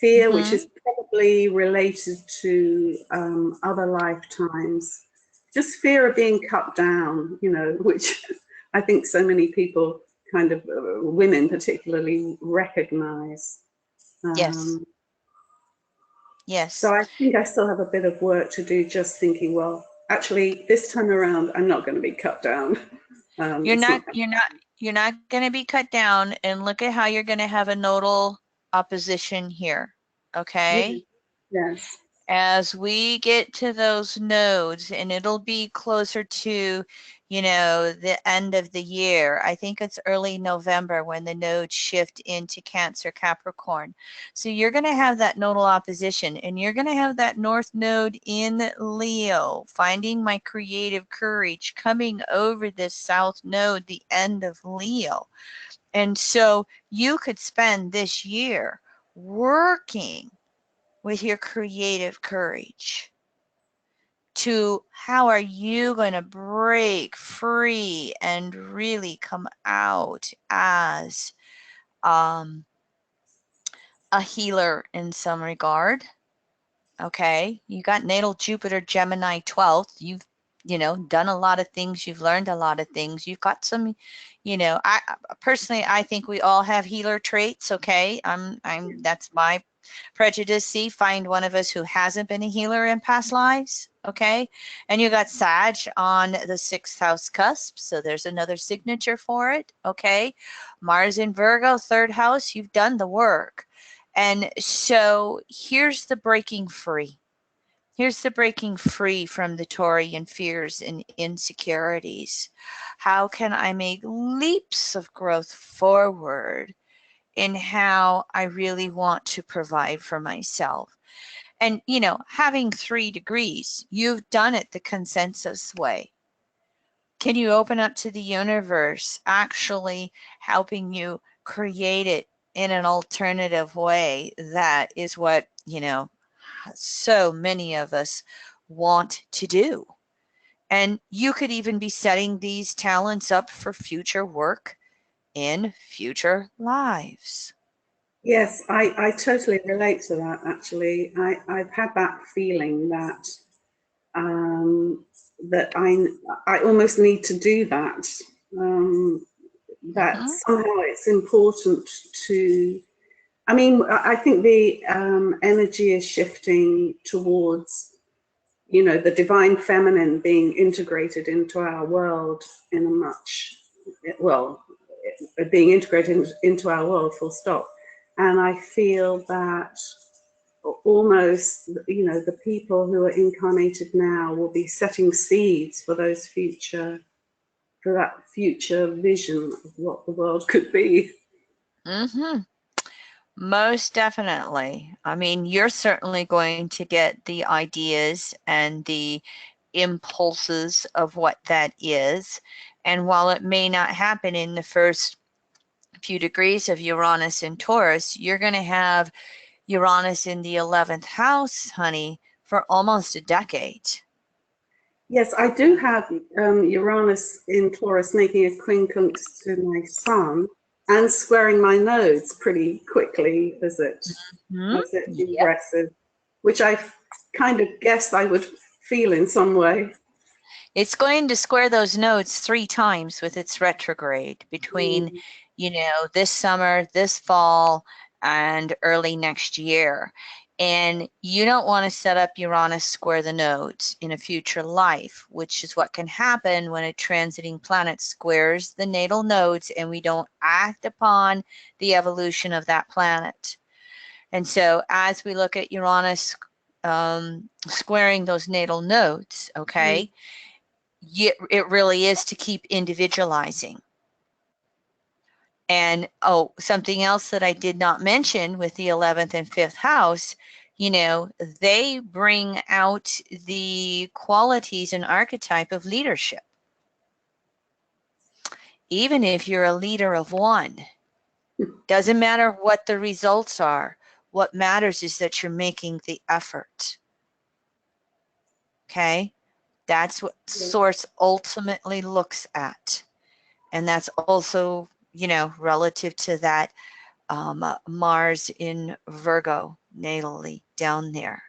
Fear, which is probably related to other lifetimes. Just fear of being cut down, which I think so many people, kind of women particularly, recognize. Yes. Yes. So I think I still have a bit of work to do, just thinking, well, actually, this time around, I'm not going to be cut down. You're not going to be cut down, and look at how you're going to have a nodal opposition here. Okay. Yes. As we get to those nodes, and it'll be closer to, the end of the year. I think it's early November when the nodes shift into Cancer, Capricorn. So you're going to have that nodal opposition, and you're going to have that North Node in Leo, finding my creative courage, coming over this South Node, the end of Leo. And so you could spend this year working with your creative courage to how are you going to break free and really come out as a healer in some regard. Okay, you got natal Jupiter, Gemini 12th. You've done a lot of things. You've learned a lot of things. You've got some, I personally, I think we all have healer traits. Okay, that's my prejudice. See, find one of us who hasn't been a healer in past lives. Okay, and you got Sag on the 6th house cusp, so there's another signature for it. Okay, Mars in Virgo, 3rd house. You've done the work. And so here's the breaking free. Here's the breaking free from the Taurian fears and insecurities. How can I make leaps of growth forward in how I really want to provide for myself? And, having 3 degrees, you've done it the consensus way. Can you open up to the universe actually helping you create it in an alternative way? That is what, so many of us want to do. And you could even be setting these talents up for future work in future lives. Yes, I totally relate to that, actually. I've had that feeling that that I almost need to do that. That somehow it's important to, I think the energy is shifting towards, the divine feminine being integrated into our world in a much, being integrated into our world, full stop. And I feel that almost, the people who are incarnated now will be setting seeds for that future vision of what the world could be. Most definitely. You're certainly going to get the ideas and the impulses of what that is. And while it may not happen in the first few degrees of Uranus and Taurus, you're going to have Uranus in the 11th house, honey, for almost a decade. Yes, I do have Uranus in Taurus making a quincunx to my sun and squaring my nodes pretty quickly as it progresses, which I kind of guessed I would feel in some way. It's going to square those nodes 3 times with its retrograde between, this summer, this fall, and early next year. And you don't want to set up Uranus square the nodes in a future life, which is what can happen when a transiting planet squares the natal nodes and we don't act upon the evolution of that planet. And so as we look at Uranus squaring those natal nodes, okay, it really is to keep individualizing. And oh, something else that I did not mention with the 11th and 5th house, you know, they bring out the qualities and archetype of leadership. Even if you're a leader of one, doesn't matter what the results are. What matters is that you're making the effort. Okay? That's what Source ultimately looks at. And that's also, you know, relative to that Mars in Virgo natally down there.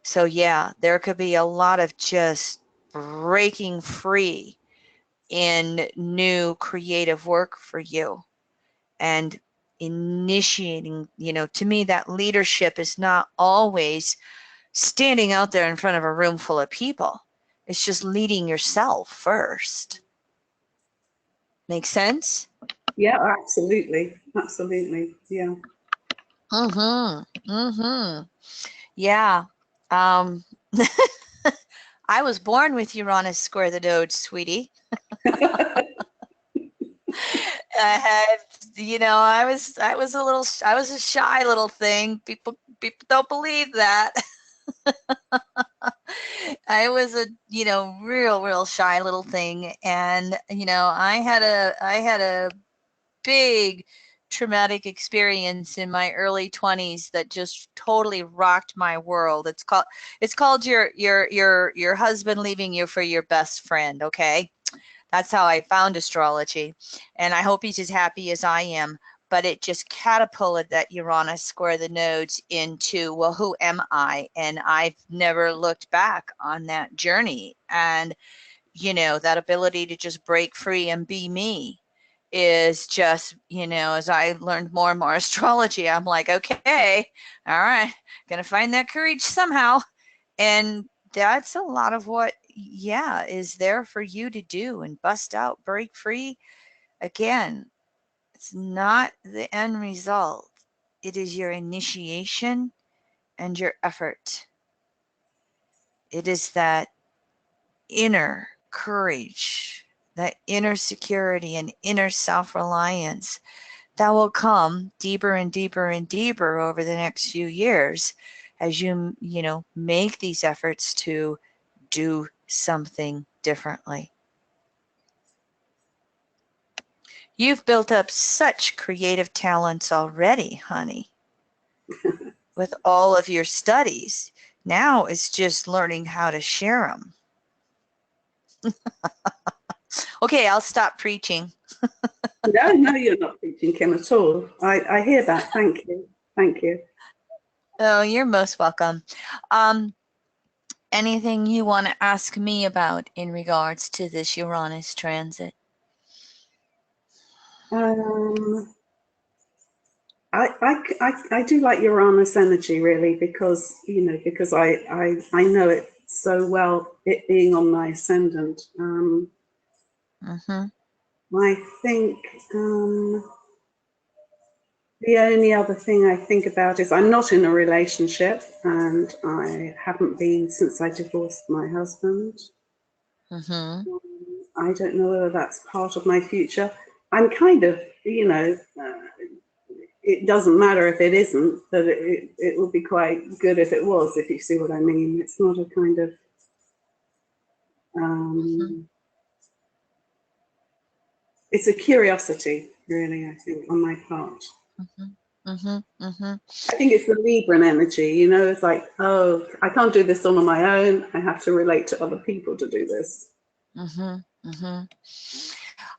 So yeah, there could be a lot of just breaking free in new creative work for you and initiating, you know, to me that leadership is not always standing out there in front of a room full of people. It's just leading yourself first. Make sense? Yeah, absolutely. Absolutely. Yeah. Yeah. I was born with Uranus square the nodes, sweetie. I had, you know, I was a shy little thing. People don't believe that. I was a, you know, real shy little thing. And, you know, I had a big traumatic experience in my early 20s that just totally rocked my world. It's called your husband leaving you for your best friend, okay? That's how I found astrology. And I hope he's as happy as I am. But it just catapulted that Uranus square the nodes into, well, who am I? And I've never looked back on that journey. And, you know, that ability to just break free and be me is just, you know, as I learned more and more astrology, I'm like, okay, all right, gonna find that courage somehow. And that's a lot of what, yeah, is there for you to do and bust out, break free. Again, it's not the end result. It is your initiation and your effort. It is that inner courage, that inner security and inner self-reliance that will come deeper and deeper and deeper over the next few years as you know, make these efforts to do something differently. You've built up such creative talents already, honey, with all of your studies. Now it's just learning how to share them. Okay, I'll stop preaching. No, you're not preaching, Kim, at all. I hear that. Thank you. Thank you. Oh, you're most welcome. Anything you want to ask me about in regards to this Uranus transit? I do like Uranus energy, really, because, you know, because I know it so well, it being on my ascendant. I think the only other thing I think about is I'm not in a relationship, and I haven't been since I divorced my husband. I don't know whether that's part of my future. I'm kind of, you know, it doesn't matter if it isn't, but it would be quite good if it was, if you see what I mean. It's not a kind of, it's a curiosity, really, I think, on my part. I think it's the Libran energy, you know, it's like, oh, I can't do this all on my own. I have to relate to other people to do this.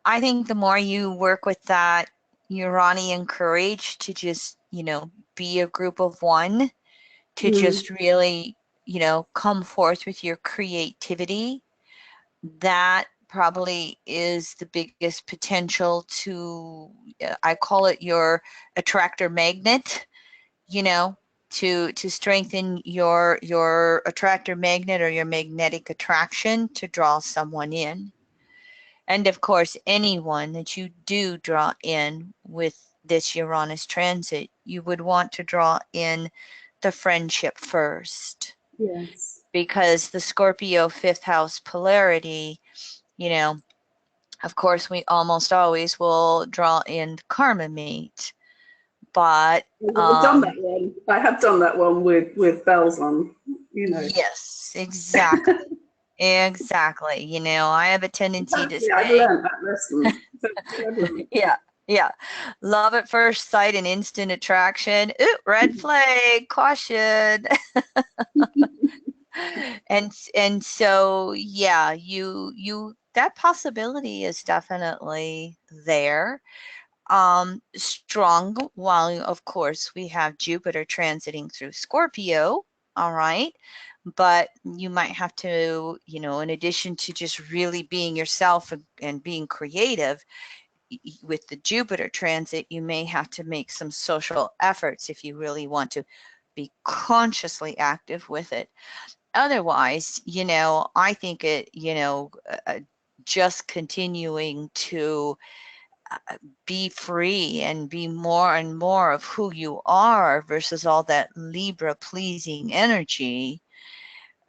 I think the more you work with that Uranian courage to just, you know, be a group of one, to just really, you know, come forth with your creativity, that probably is the biggest potential to, I call it your attractor magnet, you know, to strengthen your attractor magnet or your magnetic attraction to draw someone in. And of course, anyone that you do draw in with this Uranus transit, you would want to draw in the friendship first. Yes. Because the Scorpio fifth house polarity, you know, of course, we almost always will draw in karma mate. But I've done that one. I have done that one with bells on, you know. Yes, exactly. Exactly. You know, I have a tendency to I've say, learned that lesson. yeah, yeah. Love at first sight and instant attraction. Ooh, red flag, caution. And so yeah, you that possibility is definitely there. Strong, while of course we have Jupiter transiting through Scorpio, all right, but you might have to, you know, in addition to just really being yourself and being creative, with the Jupiter transit, you may have to make some social efforts if you really want to be consciously active with it. Otherwise, you know, I think it, you know, just continuing to be free and be more and more of who you are versus all that Libra pleasing energy.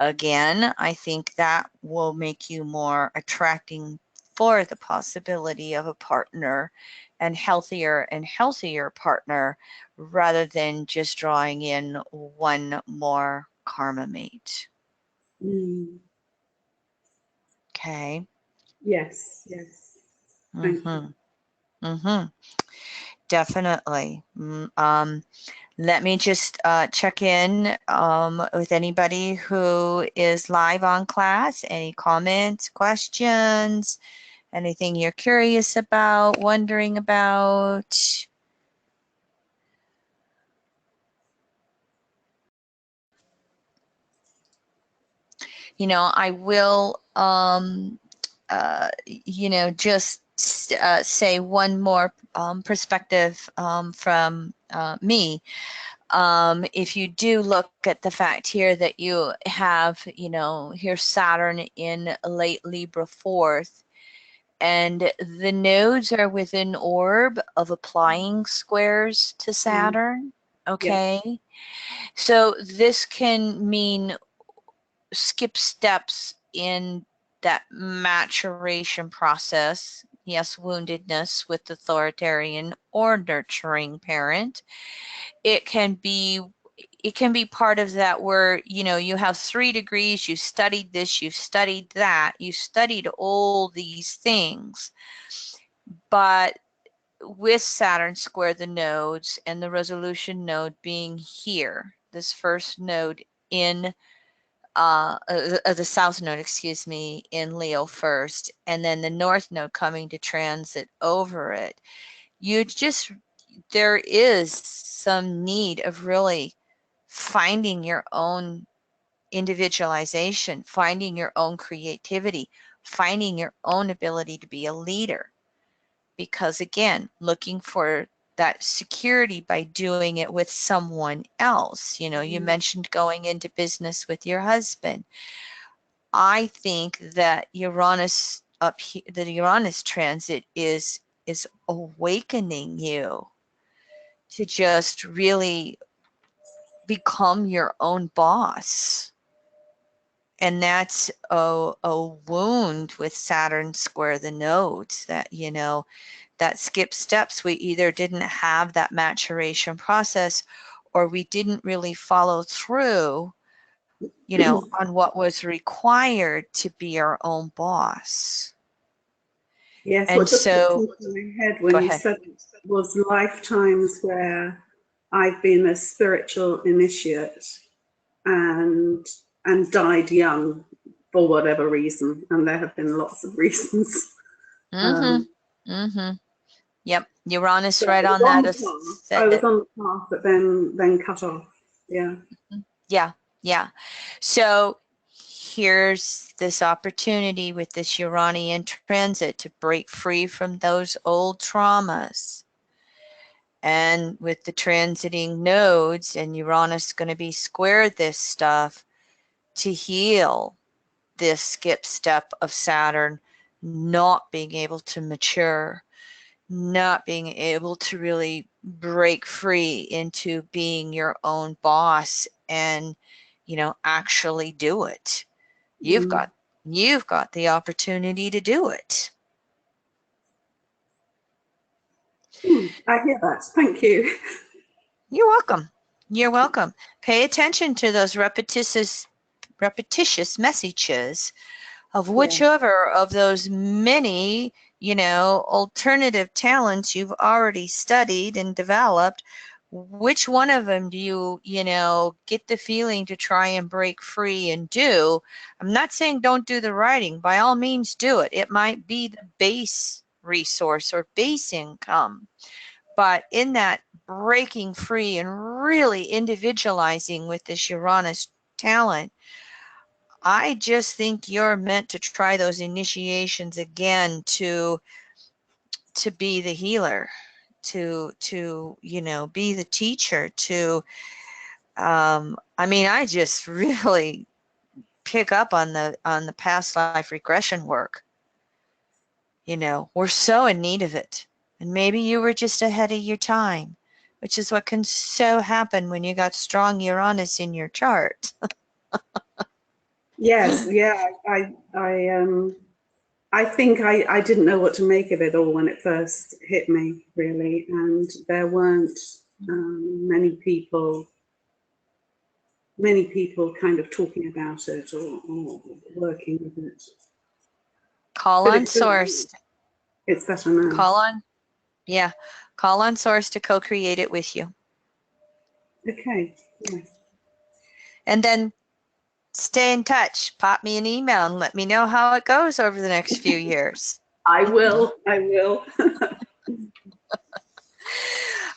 Again, I think that will make you more attracting for the possibility of a partner and healthier partner rather than just drawing in one more karma mate. Mm. Okay. Yes, yes. Thank you. Definitely. Let me just check in with anybody who is live on class. Any comments, questions, anything you're curious about, wondering about? You know, I will, you know, just say one more perspective from me. If you do look at the fact here that you have, you know, here Saturn in late Libra fourth, and the nodes are within orb of applying squares to Saturn, okay? Yeah. So this can mean skip steps in that maturation process. Yes, woundedness with authoritarian or nurturing parent. It can be part of that where, you know, you have 3 degrees, you studied this, you've studied that, you studied all these things, but with Saturn square the nodes and the resolution node being here, this first node in the south node, excuse me, in Leo first, and then the north node coming to transit over it, there is some need of really finding your own individualization, finding your own creativity, finding your own ability to be a leader. Because again, looking for that security by doing it with someone else. You know, you mentioned going into business with your husband. I think that Uranus up here, the Uranus transit is awakening you to just really become your own boss. And that's a wound with Saturn square the nodes that, you know, that skip steps. We either didn't have that maturation process or we didn't really follow through, you know, on what was required to be our own boss. Yes, And what just popped so, into my head go when you ahead. said it was lifetimes where I've been a spiritual initiate and died young for whatever reason, and there have been lots of reasons. Yep, Uranus So right I was on on that. the path. I was on the path, but then cut off. Yeah. Yeah. So here's this opportunity with this Uranian transit to break free from those old traumas. And with the transiting nodes and Uranus going to be square this stuff to heal this skip step of Saturn not being able to mature, not being able to really break free into being your own boss and, you know, actually do it. You've got the opportunity to do it. I hear that. Thank you. You're welcome. You're welcome. Pay attention to those repetitious messages of whichever of those many, you know, alternative talents you've already studied and developed. Which one of them do you, you know, get the feeling to try and break free and do? I'm not saying don't do the writing. By all means, do it. It might be the base resource or base income. But in that breaking free and really individualizing with this Uranus talent, I just think you're meant to try those initiations again to be the healer, to you know, be the teacher, to I mean, I just really pick up on the past life regression work. You know, we're so in need of it. And maybe you were just ahead of your time, which is what can so happen when you got strong Uranus in your chart. Yes, yeah. I think I didn't know what to make of it all when it first hit me, really, and there weren't many people kind of talking about it or working with it. Call But on Source. it's better now. Call on Source to co-create it with you. Okay. Yeah. And then stay in touch. Pop me an email and let me know how it goes over the next few years. I will. I will.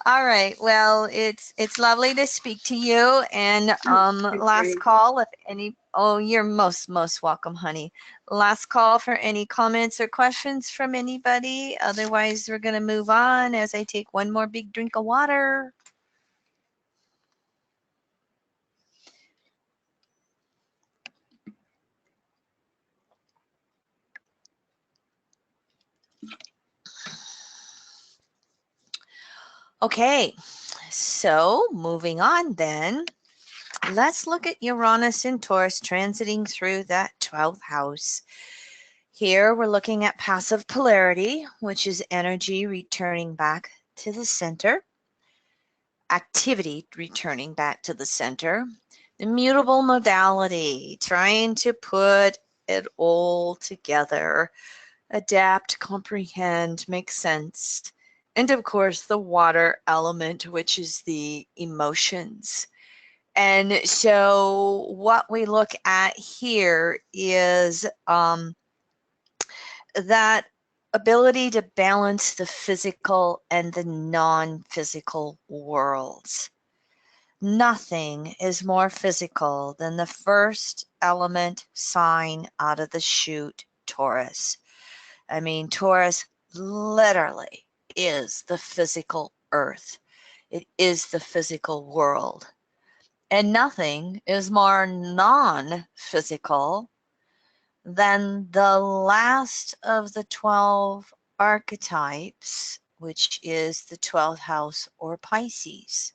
All right. Well, it's lovely to speak to you. And last call, if any. Oh, you're most welcome, honey. Last call for any comments or questions from anybody. Otherwise, we're going to move on as I take one more big drink of water. Okay, so moving on then, let's look at Uranus in Taurus transiting through that 12th house. Here we're looking at passive polarity, which is energy returning back to the center, activity returning back to the center, the mutable modality, trying to put it all together, adapt, comprehend, make sense. And of course, the water element, which is the emotions. And so what we look at here is that ability to balance the physical and the non-physical worlds. Nothing is more physical than the first element sign out of the chute, Taurus. I mean, Taurus literally is the physical earth. It is the physical world. And nothing is more non-physical than the last of the 12 archetypes, which is the 12th house or Pisces.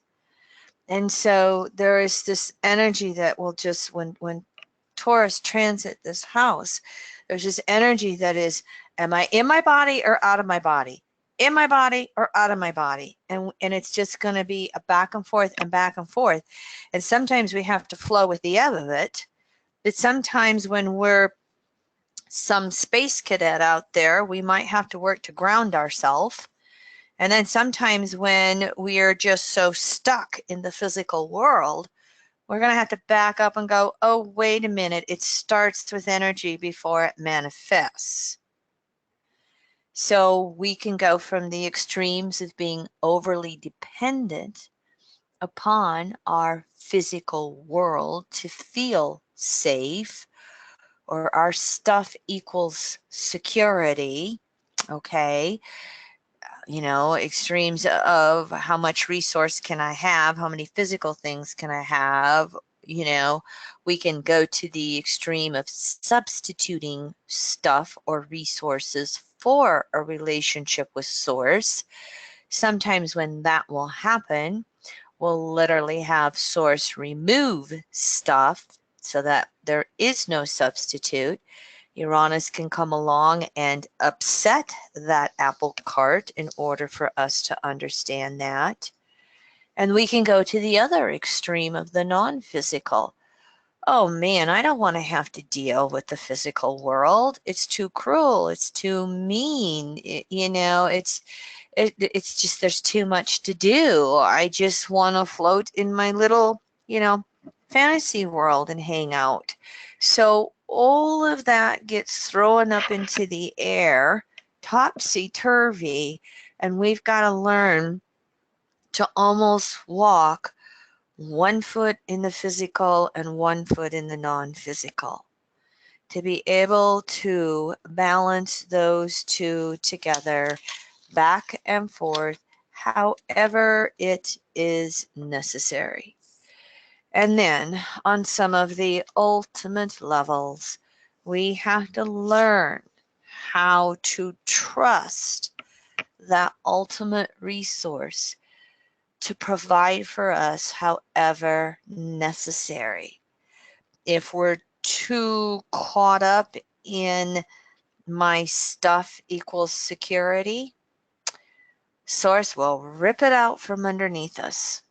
And so there is this energy that will just, when Taurus transit this house, there's this energy that is, am I in my body or out of my body? In my body or out of my body? And it's just going to be a back and forth and back and forth. And sometimes we have to flow with the ebb of it. But sometimes when we're some space cadet out there, we might have to work to ground ourselves. And then sometimes when we are just so stuck in the physical world, we're going to have to back up and go, oh, wait a minute. It starts with energy before it manifests. So we can go from the extremes of being overly dependent upon our physical world to feel safe, or our stuff equals security, okay? You know, extremes of how much resource can I have, how many physical things can I have, you know, we can go to the extreme of substituting stuff or resources for a relationship with source. Sometimes when that will happen, we'll literally have source remove stuff so that there is no substitute. Uranus can come along and upset that apple cart in order for us to understand that. And we can go to the other extreme of the non-physical. Oh man, I don't want to have to deal with the physical world. It's too cruel. It's too mean. It's just there's too much to do. I just want to float in my little, fantasy world and hang out. So all of that gets thrown up into the air, topsy-turvy, and we've got to learn to almost walk 1 foot in the physical and 1 foot in the non-physical, to be able to balance those two together, back and forth, however it is necessary. And then on some of the ultimate levels, we have to learn how to trust that ultimate resource to provide for us however necessary. If we're too caught up in my stuff equals security, source will rip it out from underneath us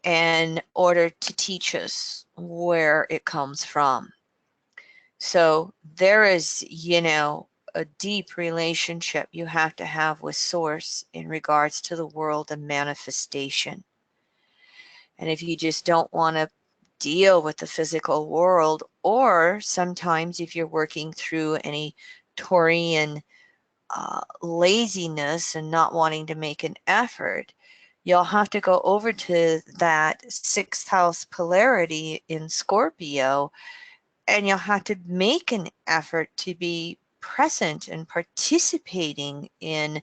in order to teach us where it comes from. So there is, a deep relationship you have to have with source in regards to the world of manifestation. And if you just don't want to deal with the physical world, or sometimes if you're working through any Taurian laziness and not wanting to make an effort, you'll have to go over to that 6th house polarity in Scorpio, and you'll have to make an effort to be present and participating in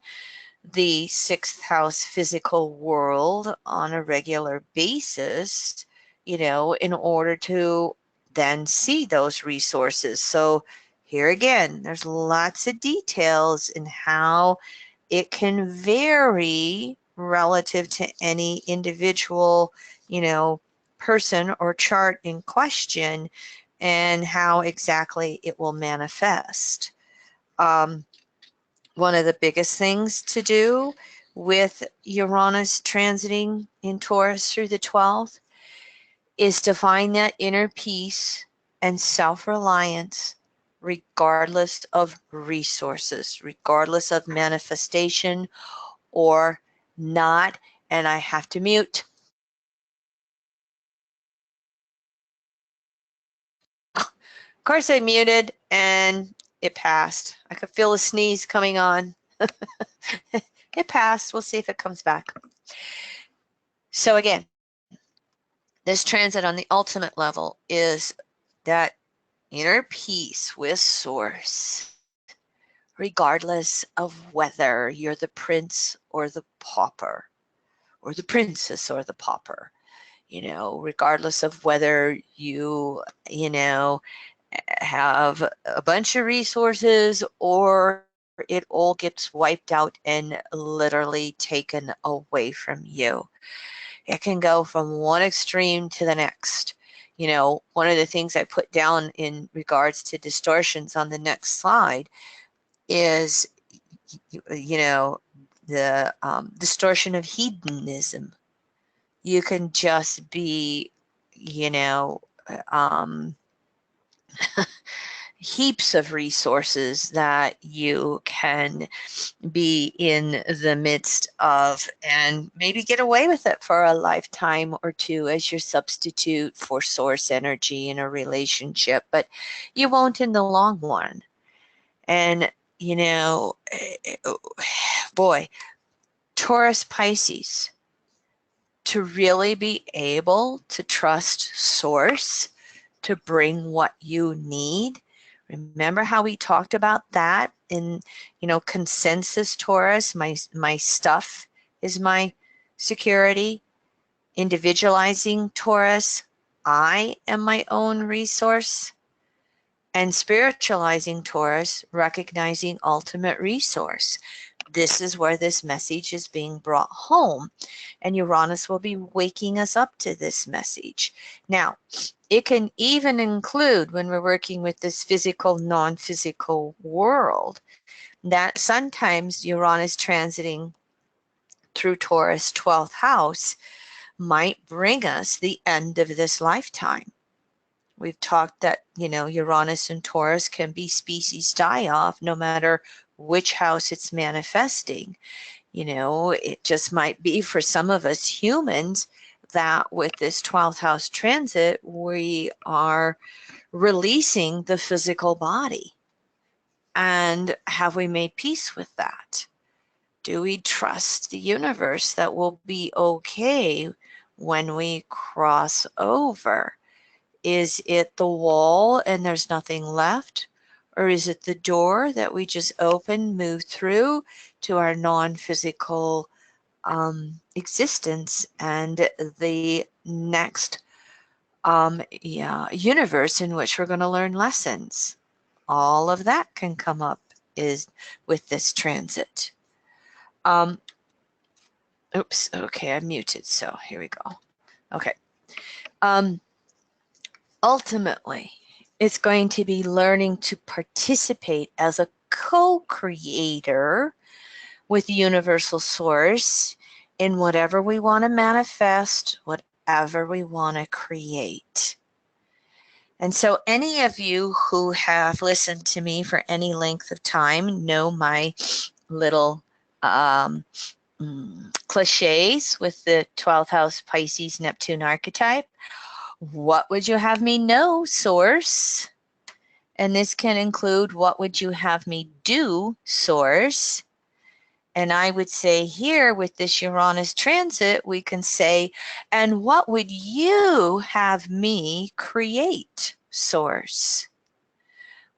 the 6th house physical world on a regular basis, in order to then see those resources. So here again, there's lots of details in how it can vary relative to any individual, person or chart in question, and how exactly it will manifest. One of the biggest things to do with Uranus transiting in Taurus through the 12th is to find that inner peace and self-reliance regardless of resources, regardless of manifestation or not. And I have to mute. Of course I muted and it passed. I could feel a sneeze coming on. It passed. We'll see if it comes back. So again, this transit on the ultimate level is that inner peace with source, regardless of whether you're the prince or the pauper, or the princess or the pauper, regardless of whether you, have a bunch of resources or it all gets wiped out and literally taken away from you. It can go from one extreme to the next. One of the things I put down in regards to distortions on the next slide is, the distortion of hedonism. You can just be, heaps of resources that you can be in the midst of and maybe get away with it for a lifetime or two as your substitute for source energy in a relationship, but you won't in the long run. And, boy, Taurus Pisces, to really be able to trust source, to bring what you need. Remember how we talked about that in, consensus Taurus, my stuff is my security. Individualizing Taurus, I am my own resource. And spiritualizing Taurus, recognizing ultimate resource. This is where this message is being brought home. And Uranus will be waking us up to this message. Now, it can even include, when we're working with this physical, non-physical world, that sometimes Uranus transiting through Taurus 12th house might bring us the end of this lifetime. We've talked that, Uranus and Taurus can be species die-off no matter which house it's manifesting. It just might be for some of us humans that with this 12th house transit, we are releasing the physical body. And have we made peace with that? Do we trust the universe that we'll be okay when we cross over? Is it the wall and there's nothing left? Or is it the door that we just open, move through to our non-physical existence and the next universe in which we're going to learn lessons? All of that can come up is with this transit. Oops, okay, I'm muted, so here we go. Okay. Ultimately, it's going to be learning to participate as a co-creator with the universal source in whatever we want to manifest, whatever we want to create. And so any of you who have listened to me for any length of time know my little cliches with the 12th house Pisces Neptune archetype. What would you have me know, source? And this can include what would you have me do, source? And I would say here with this Uranus transit, we can say, and what would you have me create, source?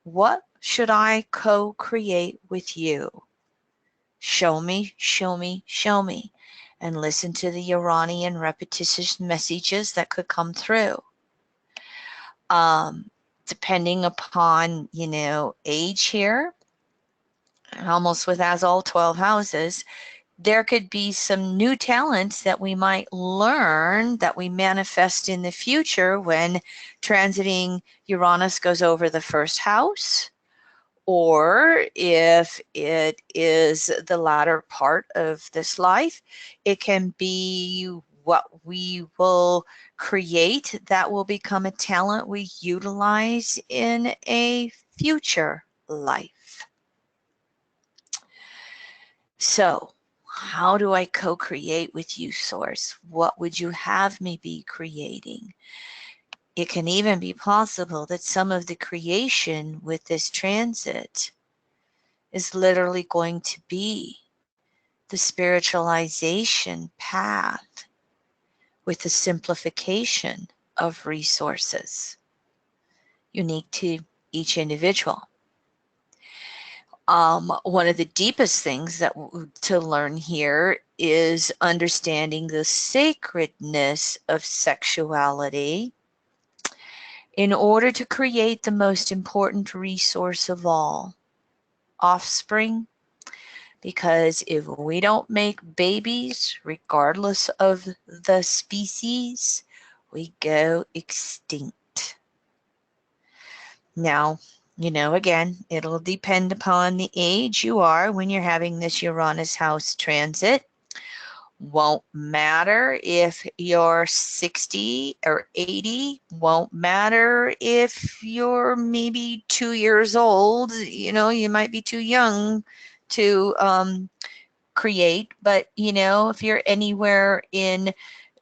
What should I co-create with you? Show me, show me, show me. And listen to the Uranian repetitious messages that could come through. Depending upon, age here, almost with as all 12 houses, there could be some new talents that we might learn that we manifest in the future when transiting Uranus goes over the first house, or if it is the latter part of this life, it can be what we will create that will become a talent we utilize in a future life. So, how do I co-create with you, Source? What would you have me be creating? It can even be possible that some of the creation with this transit is literally going to be the spiritualization path with the simplification of resources unique to each individual. One of the deepest things that to learn here is understanding the sacredness of sexuality in order to create the most important resource of all, offspring. Because if we don't make babies, regardless of the species, we go extinct. Now, again, it'll depend upon the age you are when you're having this Uranus house transit. Won't matter if you're 60 or 80. Won't matter if you're maybe 2 years old. You might be too young to create, but if you're anywhere in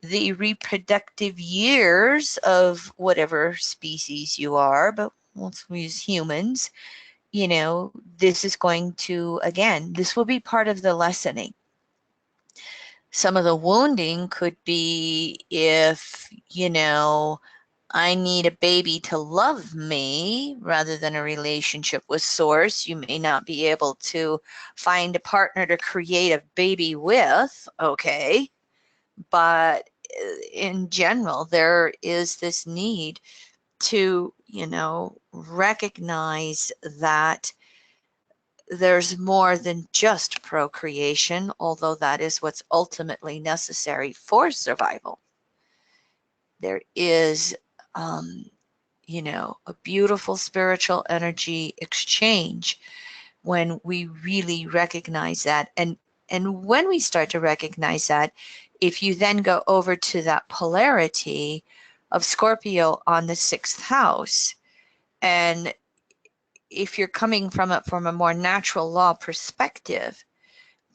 the reproductive years of whatever species you are, but let's use humans, this is going to, again, this will be part of the lessening. Some of the wounding could be if, I need a baby to love me rather than a relationship with source. You may not be able to find a partner to create a baby with, okay, but in general, there is this need to, recognize that there's more than just procreation, although that is what's ultimately necessary for survival. There is, a beautiful spiritual energy exchange when we really recognize that. And when we start to recognize that, if you then go over to that polarity of Scorpio on the 6th house, and if you're coming from it from a more natural law perspective,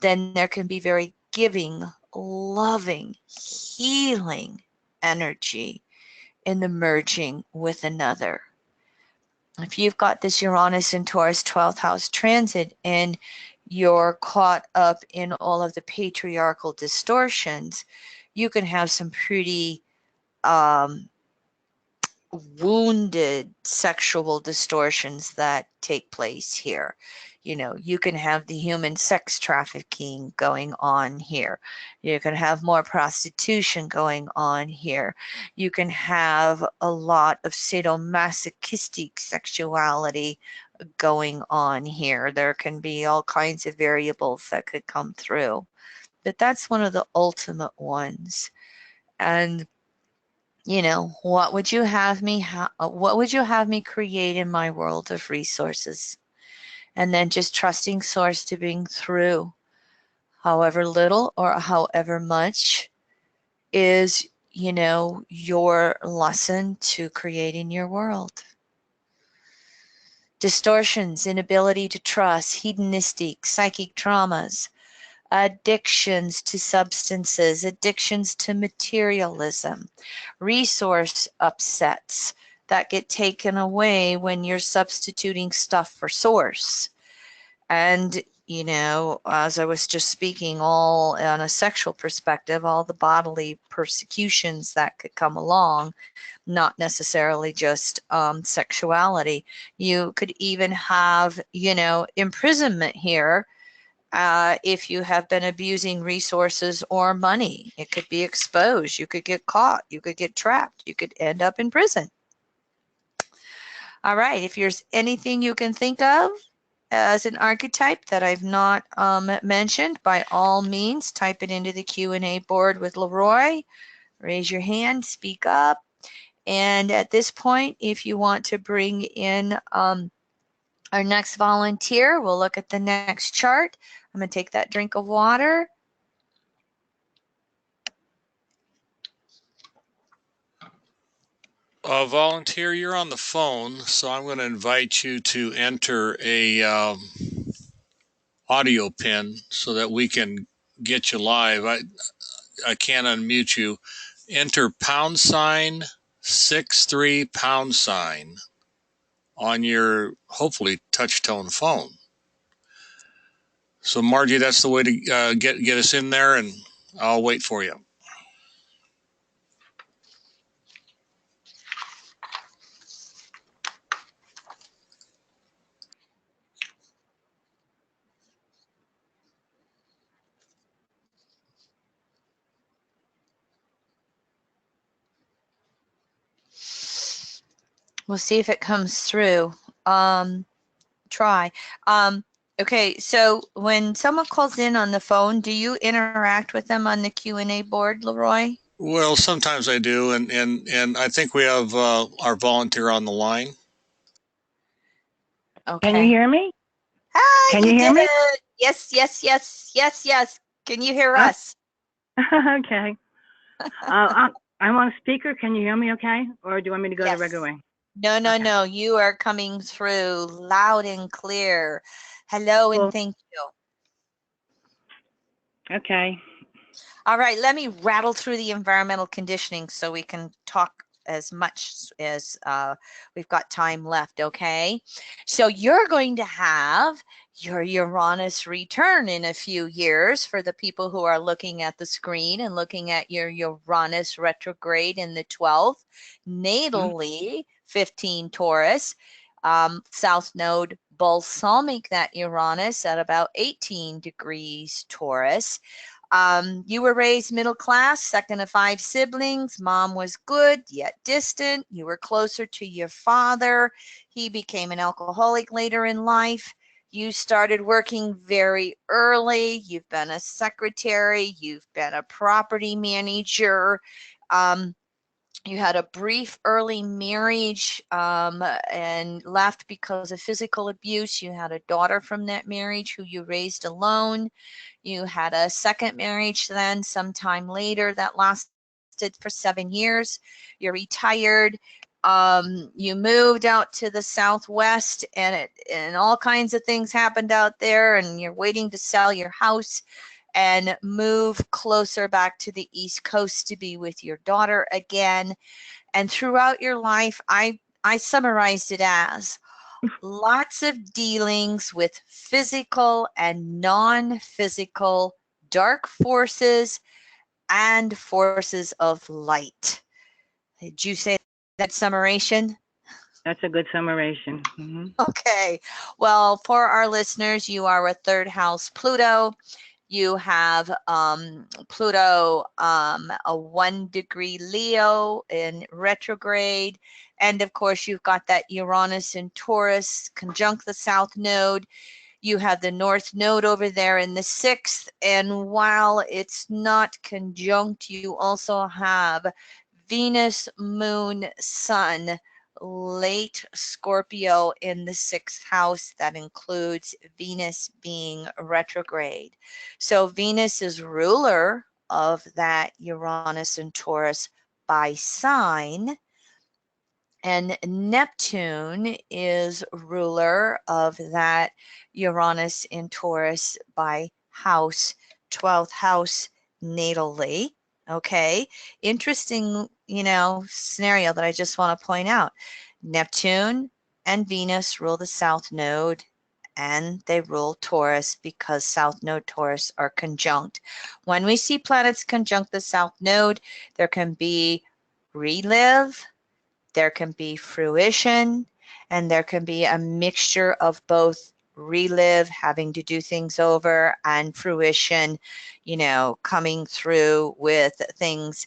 then there can be very giving, loving, healing energy in the merging with another. If you've got this Uranus and Taurus 12th house transit and you're caught up in all of the patriarchal distortions, you can have some pretty wounded sexual distortions that take place here. You can have the human sex trafficking going on here. You can have more prostitution going on here. You can have a lot of sadomasochistic sexuality going on here. There can be all kinds of variables that could come through. But that's one of the ultimate ones. And what would you have me create in my world of resources? And then just trusting source to bring through however little or however much is, your lesson to creating your world. Distortions, inability to trust, hedonistic, psychic traumas, addictions to substances, addictions to materialism, resource upsets that get taken away when you're substituting stuff for source. And, as I was just speaking, all on a sexual perspective, all the bodily persecutions that could come along, not necessarily just sexuality. You could even have, imprisonment here. If you have been abusing resources or money, it could be exposed. You could get caught. You could get trapped. You could end up in prison. All right. If there's anything you can think of as an archetype that I've not mentioned, by all means, type it into the Q&A board with Leroy. Raise your hand. Speak up. And at this point, if you want to bring in our next volunteer, we'll look at the next chart. I'm going to take that drink of water. Volunteer, you're on the phone, so I'm going to invite you to enter a audio pin so that we can get you live. I can't unmute you. Enter #63# on your hopefully touch tone phone. So Margie, that's the way to get us in there, and I'll wait for you. We'll see if it comes through. Try. Okay, so when someone calls in on the phone, do you interact with them on the Q&A board, Leroy? Well, sometimes I do, and I think we have our volunteer on the line. Okay. Can you hear me? Hi, Can you hear me? Yes, yes, yes, yes, yes. Can you hear us? Okay. I'm on speaker. Can you hear me okay? Or do you want me to go the regular way? No, no, okay. No. You are coming through loud and clear. Hello, cool. And thank you. Okay. All right, let me rattle through the environmental conditioning so we can talk as much as we've got time left, okay? So you're going to have your Uranus return in a few years for the people who are looking at the screen and looking at your Uranus retrograde in the 12th, natally 15 Taurus, south node balsamic that Uranus at about 18 degrees Taurus. You were raised middle class, second of 5 siblings. Mom was good, yet distant. You were closer to your father. He became an alcoholic later in life. You started working very early. You've been a secretary. You've been a property manager. You had a brief early marriage and left because of physical abuse. You had a daughter from that marriage who you raised alone. You had a second marriage then sometime later that lasted for 7 years. You're retired. You moved out to the Southwest and all kinds of things happened out there, and you're waiting to sell your house and move closer back to the East Coast to be with your daughter again. And throughout your life, I summarized it as lots of dealings with physical and non-physical dark forces and forces of light. Did you say that summation? That's a good summation. Mm-hmm. Okay. Well, for our listeners, you are a third house Pluto. You have Pluto, a 1 degree Leo in retrograde. And of course, you've got that Uranus in Taurus conjunct the South Node. You have the North Node over there in the 6th. And while it's not conjunct, you also have Venus, Moon, Sun, late Scorpio in the 6th house. That includes Venus being retrograde. So Venus is ruler of that Uranus and Taurus by sign, and Neptune is ruler of that Uranus in Taurus by house, 12th house natally. Okay, interesting, scenario that I just want to point out. Neptune and Venus rule the South Node, and they rule Taurus because South Node Taurus are conjunct. When we see planets conjunct the South Node, there can be relive, there can be fruition, and there can be a mixture of both relive, having to do things over, and fruition, coming through with things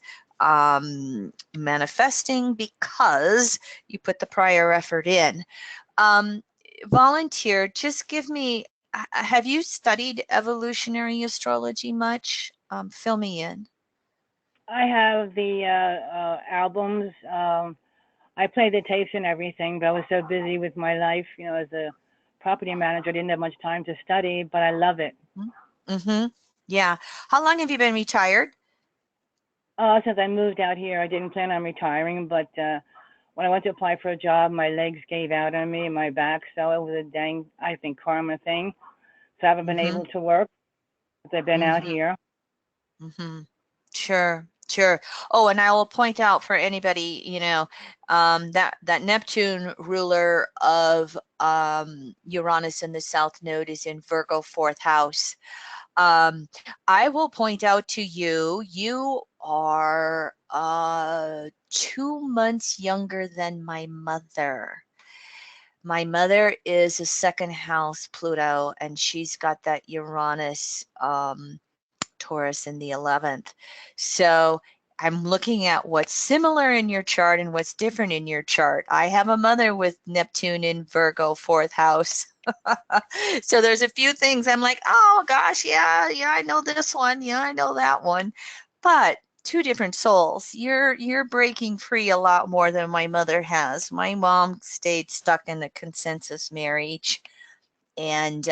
manifesting because you put the prior effort in. Volunteer, just give me, have you studied evolutionary astrology much? Fill me in. I have the albums. I played the tapes and everything, but I was so busy with my life, as a property manager, I didn't have much time to study, but I love it. Mm-hmm. Yeah. How long have you been retired? Since I moved out here, I didn't plan on retiring, but when I went to apply for a job, my legs gave out on me, my back, so it was a dang, I think, karma thing. So I haven't been able to work since I've been out here. Mm-hmm. Sure. Oh, and I will point out for anybody, that Neptune ruler of Uranus in the South Node is in Virgo 4th house. I will point out to you, you are 2 months younger than my mother. My mother is a 2nd house Pluto, and she's got that Uranus Taurus in the 11th. So I'm looking at what's similar in your chart and what's different in your chart. I have a mother with Neptune in Virgo 4th house. So there's a few things I'm like, oh gosh, yeah, I know this one. Yeah, I know that one. But 2 different souls. You're breaking free a lot more than my mother has. My mom stayed stuck in a consensus marriage, and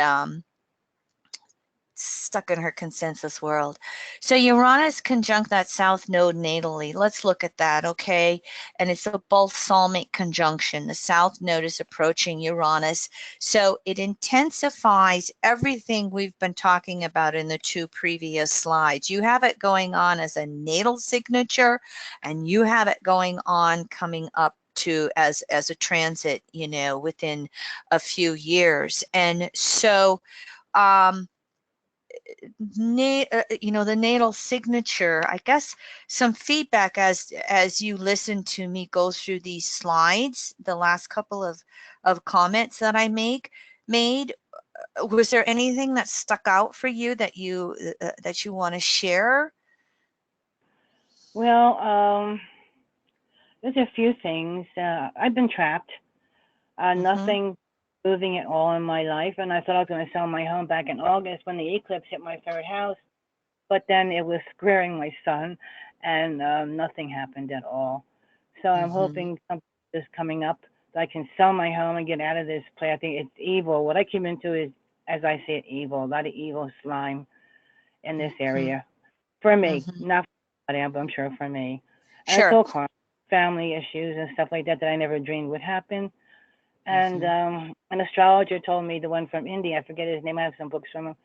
stuck in her consensus world. So Uranus conjunct that south node natally. Let's look at that, okay? And it's a balsamic conjunction. The south node is approaching Uranus. So it intensifies everything we've been talking about in the two previous slides. You have it going on as a natal signature, and you have it going on coming up to as a transit, you know, within a few years. And so you know, the natal signature, I guess some feedback as you listen to me go through these slides, the last couple of comments that I made, was there anything that stuck out for you that you want to share? Well, there's a few things. I've been trapped. Nothing moving at all in my life, and I thought I was going to sell my home back in August when the eclipse hit my third house, but then it was squaring my sun, and nothing happened at all. So I'm hoping something is coming up that I can sell my home and get out of this place. I think it's evil. What I came into is, as I say it, evil. A lot of evil slime in this area. For me, not for anybody, but I'm sure for me. And Sure. it's all karma, family issues and stuff like that that I never dreamed would happen. And an astrologer told me, the one from India, I forget his name, I have some books from him,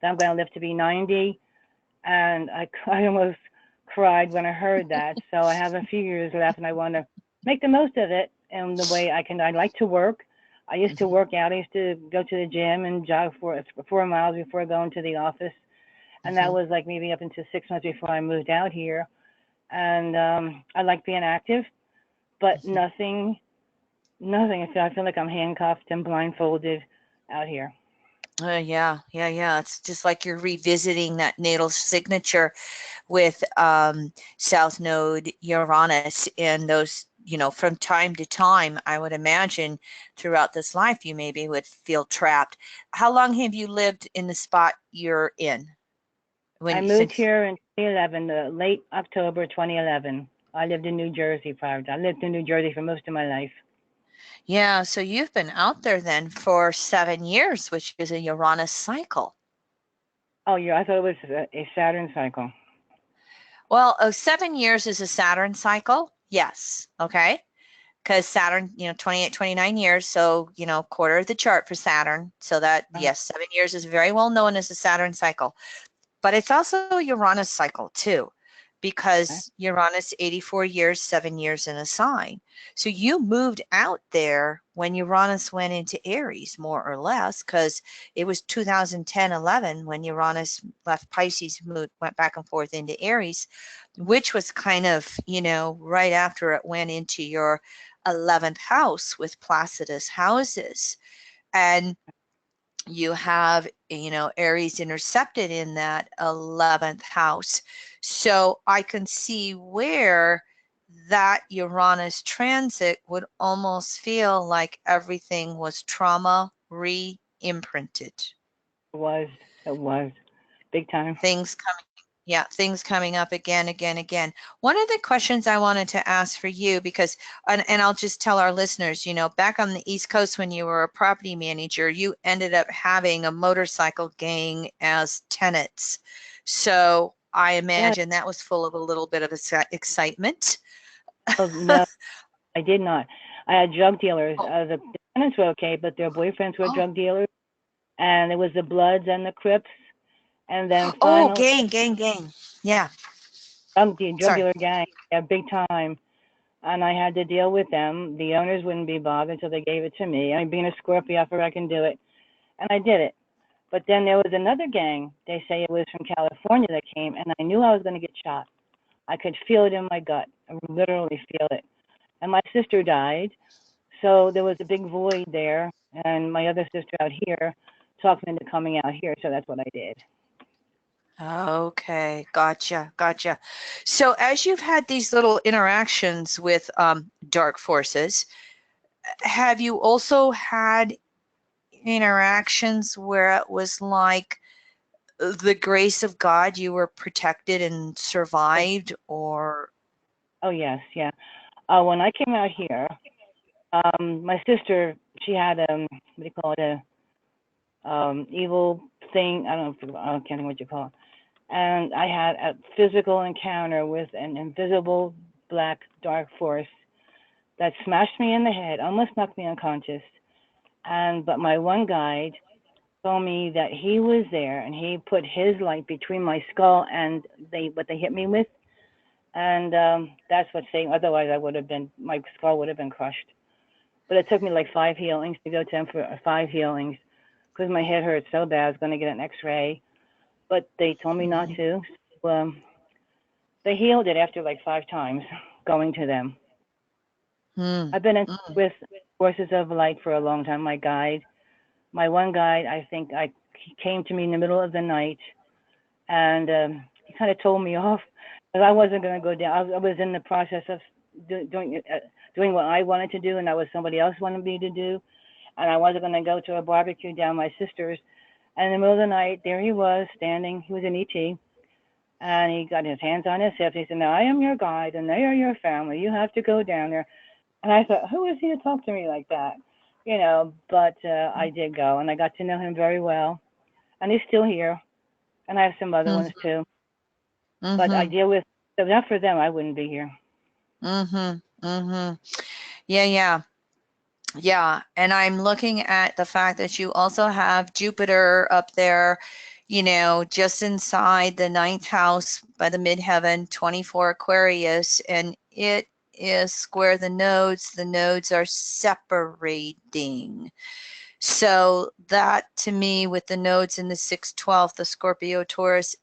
that I'm going to live to be 90. And I almost cried when I heard that. So I have a few years left, and I want to make the most of it in the way I can. I like to work. I used to work out. I used to go to the gym and jog for 4 miles before going to the office. And that was like maybe up into 6 months before I moved out here. And I like being active, but nothing. I feel like I'm handcuffed and blindfolded out here. Yeah. It's just like you're revisiting that natal signature with South Node Uranus, and those, you know, from time to time, I would imagine throughout this life, you maybe would feel trapped. How long have you lived in the spot you're in? I moved here in 2011, late October 2011. I lived in New Jersey prior to that. I lived in New Jersey for most of my life. Yeah, so you've been out there then for 7 years, which is a Uranus cycle. Oh, yeah, I thought it was a Saturn cycle. Well, 7 years is a Saturn cycle, yes, okay? Because Saturn, you know, 28, 29 years, so, you know, quarter of the chart for Saturn. So that, yes, 7 years is very well known as a Saturn cycle. But it's also a Uranus cycle too, because Uranus 84 years, 7 years in a sign. So you moved out there when Uranus went into Aries, more or less, because it was 2010-11 when Uranus left Pisces, went back and forth into Aries, which was kind of, you know, right after it went into your 11th house with Placidus houses. And you have, you know, Aries intercepted in that 11th house. So I can see where that Uranus transit would almost feel like everything was trauma re-imprinted. It was big time. Things coming up again. One of the questions I wanted to ask for you, because, and I'll just tell our listeners, you know, back on the East Coast when you were a property manager, you ended up having a motorcycle gang as tenants. So I imagine that was full of a little bit of excitement. Oh, no, I did not. I had drug dealers. The tenants were okay, but their boyfriends were drug dealers. And it was the Bloods and the Crips. And then finally, gang. Yeah. Drug dealer gang, yeah, big time. And I had to deal with them. The owners wouldn't be bothered, so they gave it to me. I mean, being a Scorpio, I figured I can do it. And I did it. But then there was another gang. They say it was from California that came, and I knew I was going to get shot. I could feel it in my gut. I literally feel it. And my sister died, so there was a big void there. And my other sister out here talked me into coming out here, so that's what I did. Okay, gotcha. So as you've had these little interactions with dark forces, have you also had interactions where it was like the grace of God, you were protected and survived, or? Oh, yes, yeah. When I came out here, my sister, she had what do you call it, evil thing. I don't know, I can't think what you call it. And I had a physical encounter with an invisible black dark force that smashed me in the head, almost knocked me unconscious. But my one guide told me that he was there and he put his light between my skull and what they hit me with. And that's what saved. Otherwise, my skull would have been crushed. But it took me like 5 healings to go to him for 5 healings because my head hurt so bad. I was going to get an X-ray, but they told me not to. So, they healed it after like 5 times going to them. I've been in with forces of light for a long time. My one guide, I think he came to me in the middle of the night, and he kind of told me off because I wasn't going to go down. I was in the process of doing what I wanted to do, and that was somebody else wanted me to do, and I wasn't going to go to a barbecue down my sister's. And in the middle of the night, there he was standing. He was an ET, and he got his hands on his hips. He said, "Now I am your guide, and they are your family. You have to go down there." And I thought, who is he to talk to me like that? But I did go, and I got to know him very well. And he's still here. And I have some other ones too. But I deal with, if not for them, I wouldn't be here. Yeah. And I'm looking at the fact that you also have Jupiter up there, just inside the 9th house by the midheaven, 24 Aquarius, and it is square the nodes. The nodes are separating. So that, to me, with the nodes in the 6th, 12th, the Scorpio, Taurus,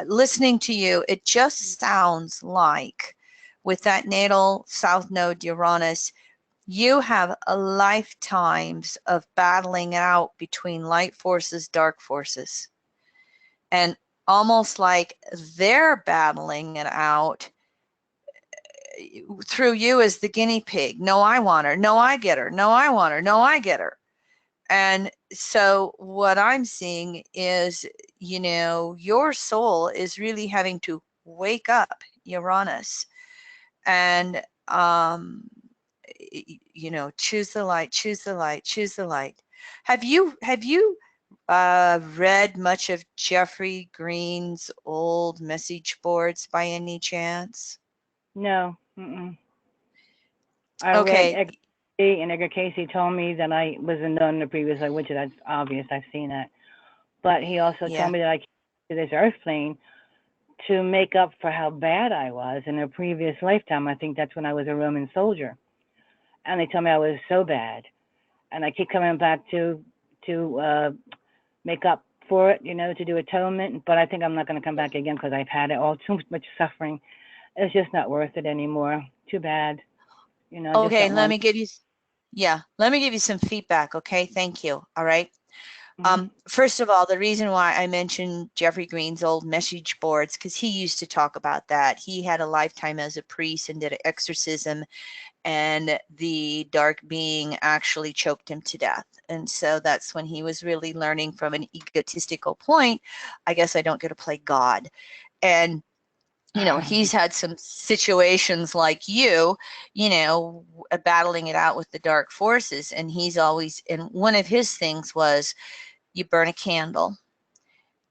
listening to you, it just sounds like with that natal south node Uranus, you have a lifetimes of battling it out between light forces, dark forces, and almost like they're battling it out through you as the guinea pig. No, I want her. No, I get her. No, I want her. No, I get her. And so what I'm seeing is, your soul is really having to wake up, Uranus, and, choose the light, choose the light, choose the light. Have you read much of Jeffrey Green's old message boards by any chance? No. I read Edgar Casey, and Edgar Casey told me that I was a nun in the previous life, which that's obvious. I've seen that. But he also told me that I came to this earth plane to make up for how bad I was in a previous lifetime. I think that's when I was a Roman soldier. And they told me I was so bad. And I keep coming back to make up for it, to do atonement. But I think I'm not going to come back again because I've had it all, too much suffering. It's just not worth it anymore. Too bad. Okay, let me give you some feedback. Okay, thank you. All right. First of all, the reason why I mentioned Jeffrey Green's old message boards, because he used to talk about that. He had a lifetime as a priest and did an exorcism, and the dark being actually choked him to death. And so that's when he was really learning from an egotistical point. I guess I don't get to play God. And he's had some situations like battling it out with the dark forces. And he's always, and one of his things was, you burn a candle,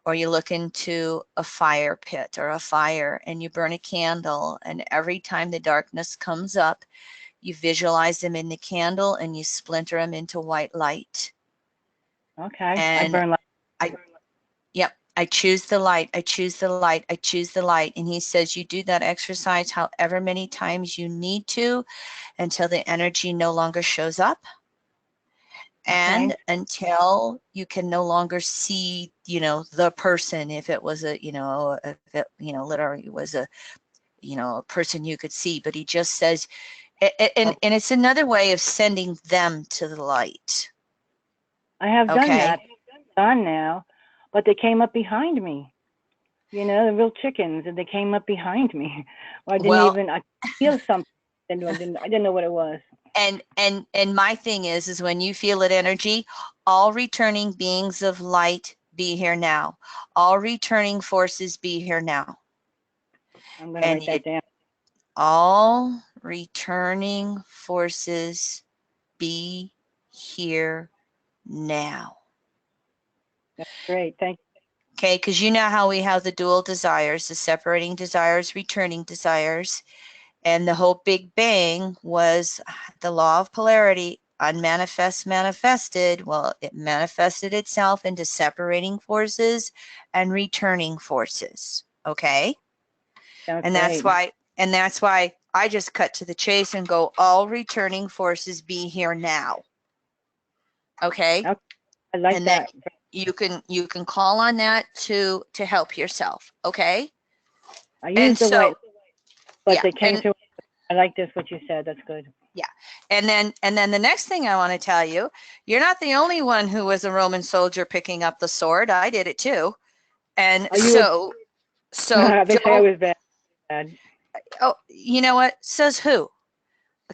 or you look into a fire pit or a fire and you burn a candle. And every time the darkness comes up, you visualize them in the candle and you splinter them into white light. Okay. And I burn light. I choose the light. I choose the light. I choose the light. And he says you do that exercise however many times you need to until the energy no longer shows up. And until you can no longer see, the person, if it was literally was a person you could see. But he just says, and it's another way of sending them to the light. I have done that. Done now, but they came up behind me. The real chickens, and they came up behind me. I feel something. I didn't know what it was. And my thing is when you feel it energy, all returning beings of light, be here now. All returning forces, be here now. I'm going to write that down. All returning forces, be here now. That's great. Thank you. Okay, because you know how we have the dual desires, the separating desires, returning desires. And the whole Big Bang was the law of polarity, unmanifest manifested. Well, it manifested itself into separating forces and returning forces. Okay? Sounds And great. that's why I just cut to the chase and go, all returning forces be here now. Okay? Okay. I like and that. you can call on that to help yourself. Okay? I And used the so white, but yeah, they came and through. I like this, what you said. That's good. yeah. And then the next thing I want to tell you, you're not the only one who was a Roman soldier picking up the sword. I did it too. And Are you so they say I was bad. oh, you know what? Says who?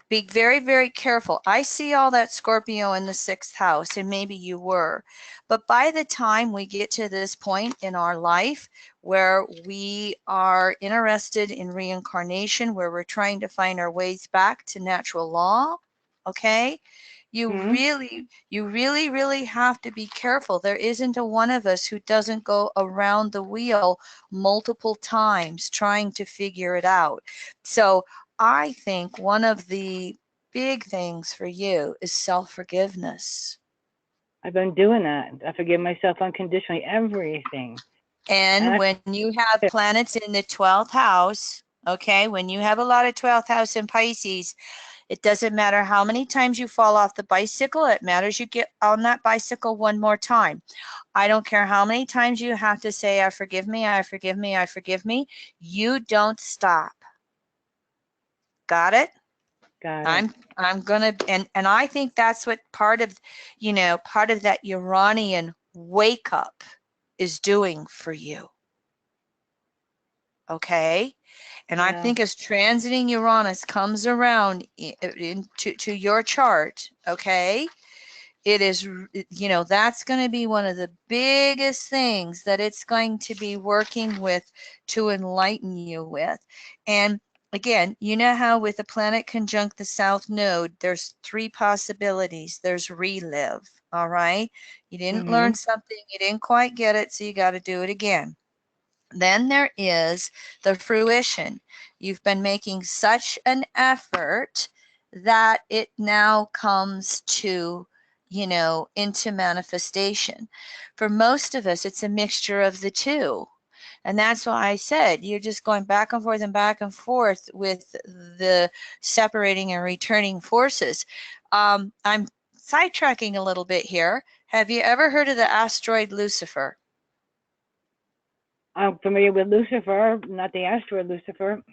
Be very, very careful. I see all that Scorpio in the 6th house, and maybe you were. But by the time we get to this point in our life where we are interested in reincarnation, where we're trying to find our ways back to natural law, okay? You really have to be careful. There isn't a one of us who doesn't go around the wheel multiple times trying to figure it out. So I think one of the big things for you is self-forgiveness. I've been doing that. I forgive myself unconditionally, everything. And when you have planets in the 12th house, okay, when you have a lot of 12th house in Pisces, it doesn't matter how many times you fall off the bicycle. It matters you get on that bicycle one more time. I don't care how many times you have to say, I forgive me, I forgive me, I forgive me. You don't stop. Got it? Got it. I'm gonna, and I think that's what part of that Uranian wake up is doing for you. Okay? And I think as transiting Uranus comes around to your chart, okay, it is, that's going to be one of the biggest things that it's going to be working with to enlighten you with. And again, you know how with a planet conjunct the South Node, there's 3 possibilities. There's relive, all right? You didn't learn something, you didn't quite get it, so you got to do it again. Then there is the fruition. You've been making such an effort that it now comes to, into manifestation. For most of us, it's a mixture of the two. And that's why I said you're just going back and forth and back and forth with the separating and returning forces. I'm sidetracking a little bit here. Have you ever heard of the asteroid Lucifer? I'm familiar with Lucifer, not the asteroid Lucifer.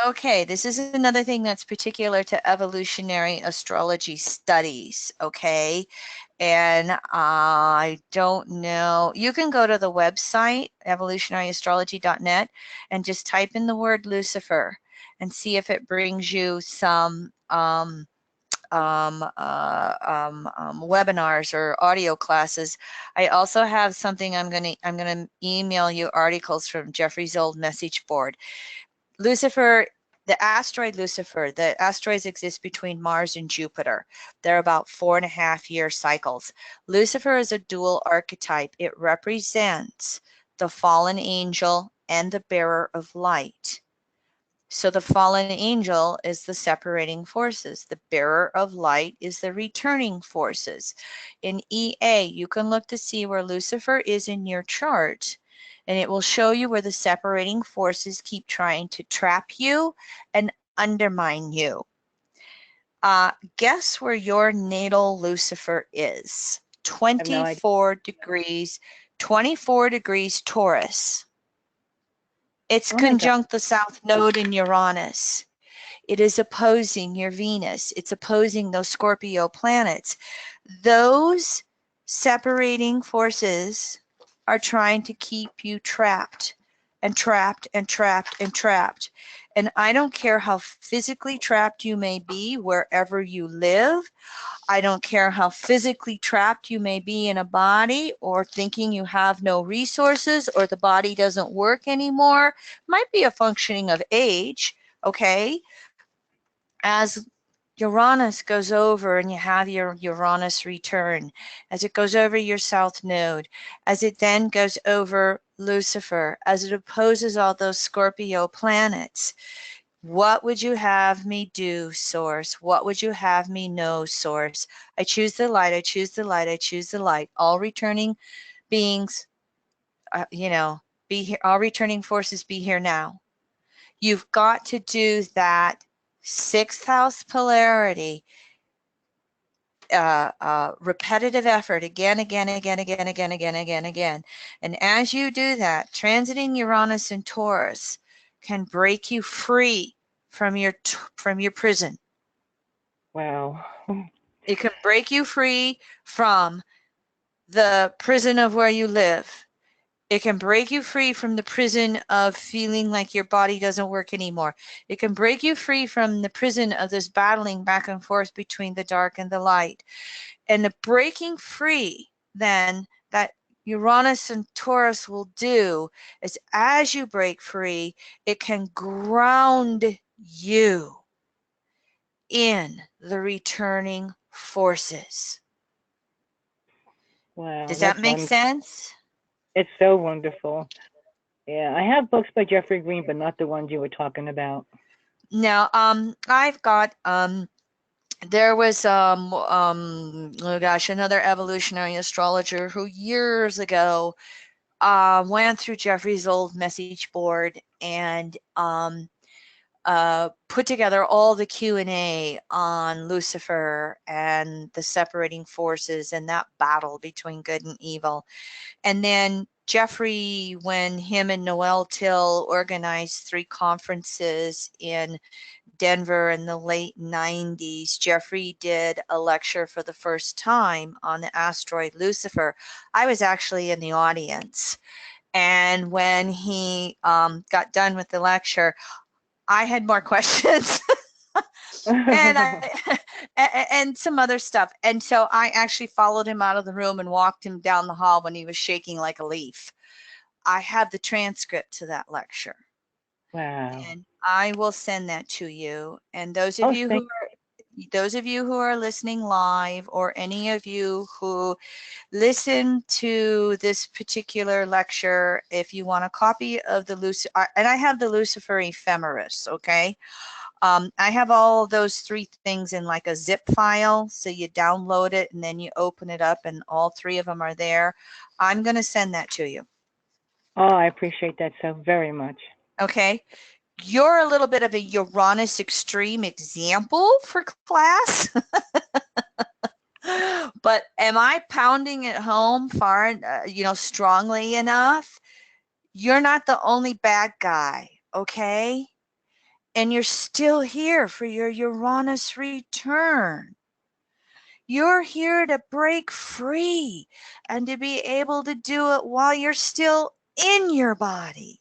Okay, this is another thing that's particular to evolutionary astrology studies, okay? And I don't know, you can go to the website, evolutionaryastrology.net, and just type in the word Lucifer and see if it brings you some webinars or audio classes. I also have something I'm gonna email you articles from Jeffrey's old message board. Lucifer, the asteroid Lucifer, the asteroids exist between Mars and Jupiter. They're about 4.5-year cycles. Lucifer is a dual archetype. It represents the fallen angel and the bearer of light. So the fallen angel is the separating forces. The bearer of light is the returning forces. In EA, you can look to see where Lucifer is in your chart, and it will show you where the separating forces keep trying to trap you and undermine you. Guess where your natal Lucifer is? 24 degrees, 24 degrees Taurus. It's conjunct the South Node in Uranus. It is opposing your Venus. It's opposing those Scorpio planets. Those separating forces are trying to keep you trapped and trapped and trapped and trapped. And I don't care how physically trapped you may be wherever you live. I don't care how physically trapped you may be in a body or thinking you have no resources or the body doesn't work anymore. Might be a functioning of age, okay? As Uranus goes over and you have your Uranus return. As it goes over your south node, as it then goes over Lucifer, as it opposes all those Scorpio planets, what would you have me do, Source? What would you have me know, Source? I choose the light, I choose the light, I choose the light. All returning beings, be here. All returning forces, be here now. You've got to do that 6th house polarity, repetitive effort again. And as you do that, transiting Uranus and Taurus can break you free from your prison. Wow. It can break you free from the prison of where you live. It can break you free from the prison of feeling like your body doesn't work anymore. It can break you free from the prison of this battling back and forth between the dark and the light. And the breaking free then that Uranus and Taurus will do is, as you break free, it can ground you in the returning forces. Wow. Does that make sense? It's so wonderful. Yeah, I have books by Jeffrey Green, but not the ones you were talking about. Now, I've got there was another evolutionary astrologer who years ago went through Jeffrey's old message board and put together all the Q&A on Lucifer and the separating forces and that battle between good and evil. And then Jeffrey, when him and Noel Till organized 3 conferences in Denver in the late 90s, Jeffrey did a lecture for the first time on the asteroid Lucifer. I was actually in the audience. And when he got done with the lecture, I had more questions and some other stuff. And so I actually followed him out of the room and walked him down the hall when he was shaking like a leaf. I have the transcript to that lecture. Wow. And I will send that to you. And those of you who are listening live, or any of you who listen to this particular lecture, if you want a copy of the Lucifer, and I have the Lucifer Ephemeris, okay? I have all those 3 things in like a zip file. So you download it and then you open it up and all 3 of them are there. I'm going to send that to you. Oh, I appreciate that so very much. Okay. You're a little bit of a Uranus extreme example for class. But am I pounding it home strongly enough? You're not the only bad guy, okay? And you're still here for your Uranus return. You're here to break free and to be able to do it while you're still in your body.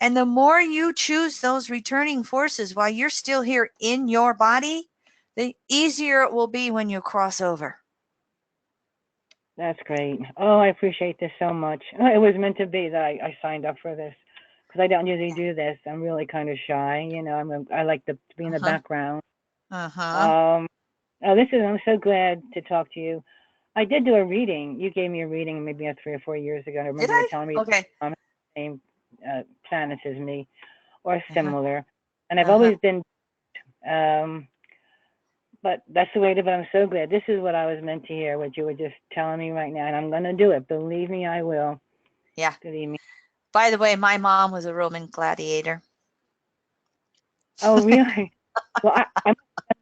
And the more you choose those returning forces while you're still here in your body, the easier it will be when you cross over. That's great. Oh, I appreciate this so much. It was meant to be that I signed up for this, because I don't usually do this. I'm really kind of shy, I like to be in the background. I'm so glad to talk to you. I did do a reading. You gave me a reading maybe 3 or 4 years ago. I remember you telling me the same planets as me or similar. And I've always been, but that's the way it is. But I'm so glad. This is what I was meant to hear, what you were just telling me right now. And I'm going to do it. Believe me, I will. Yeah. Good evening. By the way, my mom was a Roman gladiator. Oh, really? Well, I'm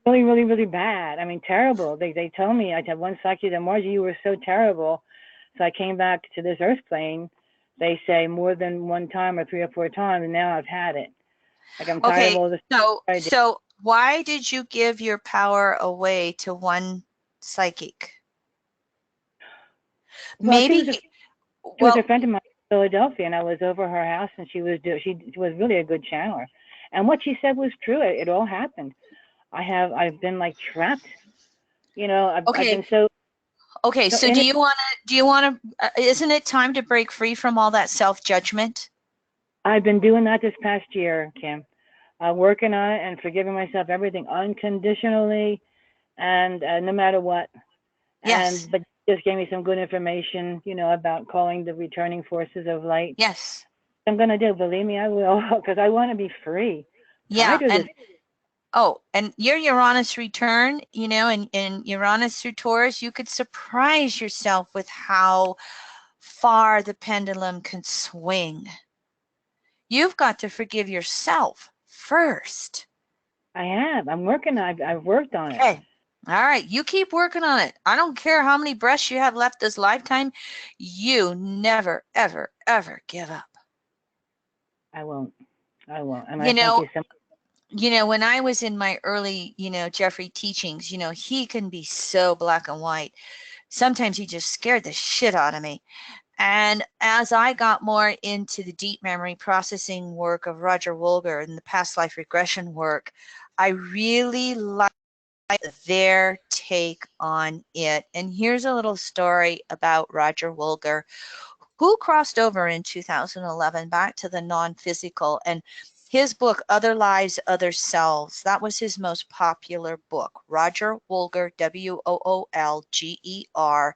really, really, really bad. I mean, terrible. They tell me, I had one psychic that, Margie, you were so terrible. So I came back to this earth plane. They say more than 1 time or 3 or 4 times, and now I've had it. Like, I'm tired of all this. So why did you give your power away to one psychic? Well, she was a friend of mine in Philadelphia, and I was over her house, and she was really a good channeler. And what she said was true. It all happened. I've been like trapped. I've been so. Okay, so do you want to, isn't it time to break free from all that self-judgment? I've been doing that this past year, Kim. working on it and forgiving myself everything unconditionally and no matter what. Yes. But just gave me some good information, about calling the returning forces of light. Yes. I'm gonna do. Believe me, I will, because I want to be free. Yeah. Tired of this. And your Uranus return, and Uranus through Taurus, you could surprise yourself with how far the pendulum can swing. You've got to forgive yourself first. I have. I'm working on it. I've worked on it. Okay. All right. You keep working on it. I don't care how many breaths you have left this lifetime. You never, ever, ever give up. I won't. I won't. And You I thank know, you so much. When I was in my early, Jeffrey teachings, he can be so black and white. Sometimes he just scared the shit out of me. And as I got more into the deep memory processing work of Roger Wolger and the past life regression work, I really like their take on it. And here's a little story about Roger Wolger, who crossed over in 2011 back to the non-physical, and his book, Other Lives, Other Selves, that was his most popular book. Roger Wolger, Woolger.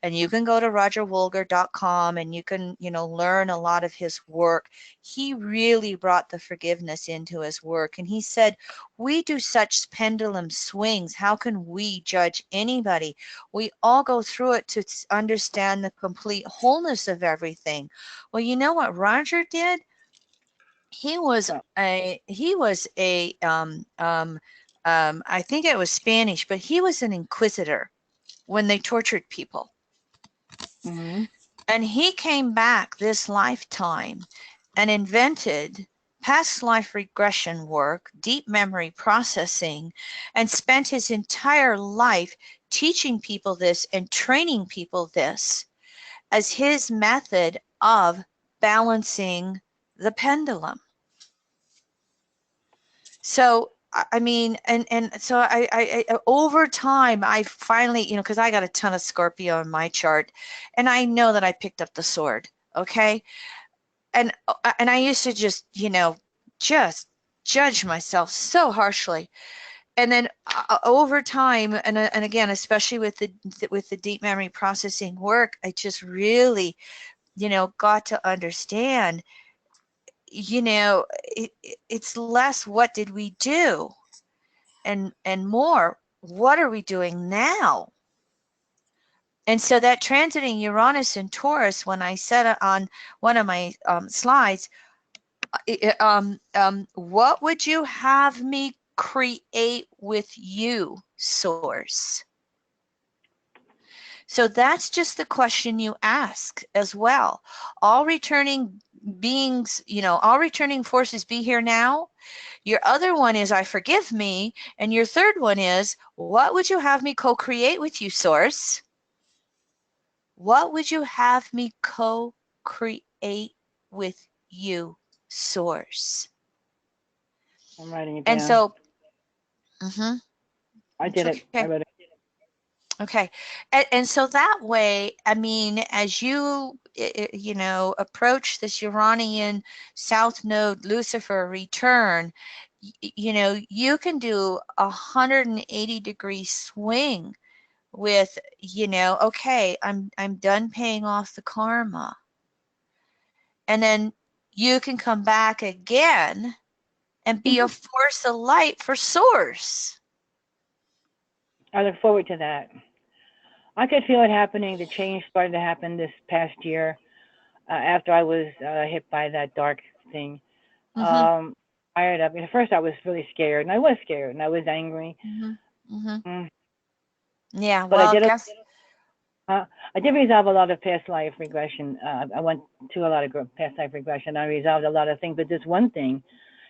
And you can go to rogerwolger.com and you can, learn a lot of his work. He really brought the forgiveness into his work. And he said, we do such pendulum swings. How can we judge anybody? We all go through it to understand the complete wholeness of everything. Well, you know what Roger did? He was I think it was Spanish, but he was an inquisitor when they tortured people. Mm-hmm. And he came back this lifetime and invented past life regression work, deep memory processing, and spent his entire life teaching people this and training people this as his method of balancing the pendulum. So I mean, and so I over time I finally, because I got a ton of Scorpio in my chart, and I know that I picked up the sword. Okay, and I used to just just judge myself so harshly, and then over time, and again, especially with the deep memory processing work, I just really got to understand, it's less what did we do, and more what are we doing now. And so that transiting Uranus and Taurus, when I said it on one of my slides, what would you have me create with you, Source? So that's just the question you ask as well. All returning beings, all returning forces be here now. Your other one is I forgive me. And your third one is what would you have me co-create with you, Source? What would you have me co-create with you, Source? I'm writing it down. And so, I did it. I wrote it. Okay. And so that way, I mean, as you, approach this Uranian South Node Lucifer return, you can do 180-degree swing with, okay, I'm done paying off the karma. And then you can come back again and be a force of light for Source. I look forward to that. I could feel it happening. The change started to happen this past year after I was hit by that dark thing. Fired up. At first, I was really scared, and I was scared, and I was angry. Yeah, but well, I did resolve a lot of past life regression. I went to a lot of past life regression. I resolved a lot of things, but this one thing,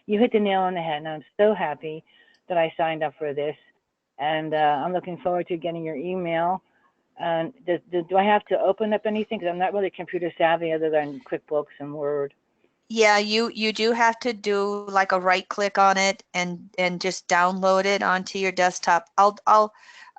you hit the nail on the head, and I'm so happy that I signed up for this. And I'm looking forward to getting your email. And do I have to open up anything? Because I'm not really computer savvy other than QuickBooks and Word. Yeah, you do have to do like a right click on it and just download it onto your desktop.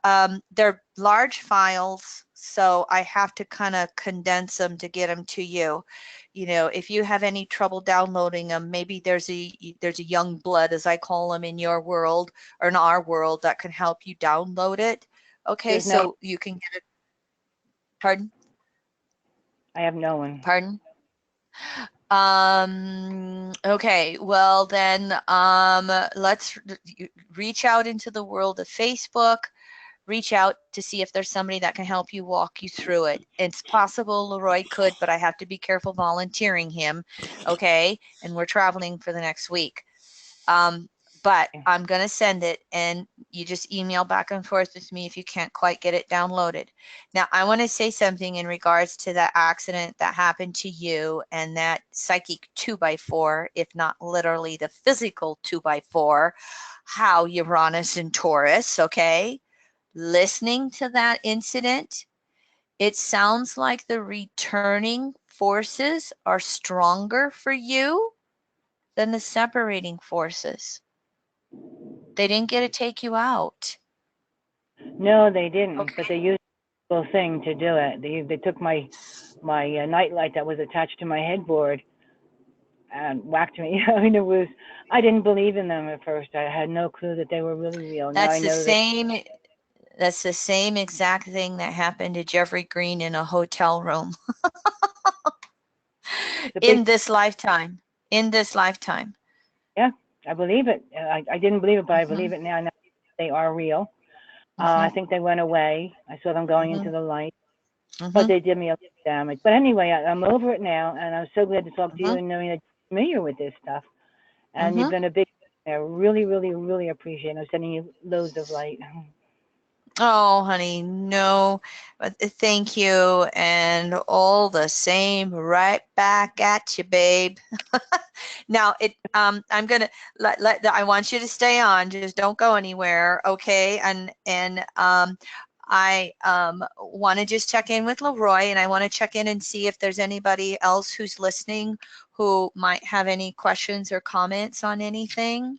They're large files, so I have to kind of condense them to get them to you. You know, if you have any trouble downloading them, maybe there's a young blood, as I call them, in your world or in our world that can help you download it. Okay, There's so you can get it. Pardon? I have no one. Pardon? Okay, well then, let's reach out into the world of Facebook, reach out to see if there's somebody that can help you walk you through it. It's possible Leroy could, but I have to be careful volunteering him, okay? And we're traveling for the next week. But I'm going to send it, and you just email back and forth with me if you can't quite get it downloaded. Now, I want to say something in regards to that accident that happened to you and that psychic 2x4, if not literally the physical 2x4, how Uranus and Taurus, okay? Listening to that incident, it sounds like the returning forces are stronger for you than the separating forces. They didn't get to take you out. No, they didn't. Okay. But they used a little thing to do it. They took my nightlight that was attached to my headboard and whacked me. I mean, I didn't believe in them at first. I had no clue that they were really real. Now I know That's the same exact thing that happened to Jeffrey Green in a hotel room. In this lifetime. In this lifetime. Yeah, I believe it. I didn't believe it, but I believe it now. Now they are real. I think they went away. I saw them going into the light, but they did me a lot of damage. But anyway, I'm over it now, and I'm so glad to talk to you and knowing that you're familiar with this stuff. And you've been a big, I really, really, really appreciate it. I'm sending you loads of light. Oh, honey, no, but thank you, and all the same, right back at you, babe. Now, I'm gonna I want you to stay on. Just don't go anywhere, okay? And I want to just check in with Leroy, and I want to check in and see if there's anybody else who's listening who might have any questions or comments on anything.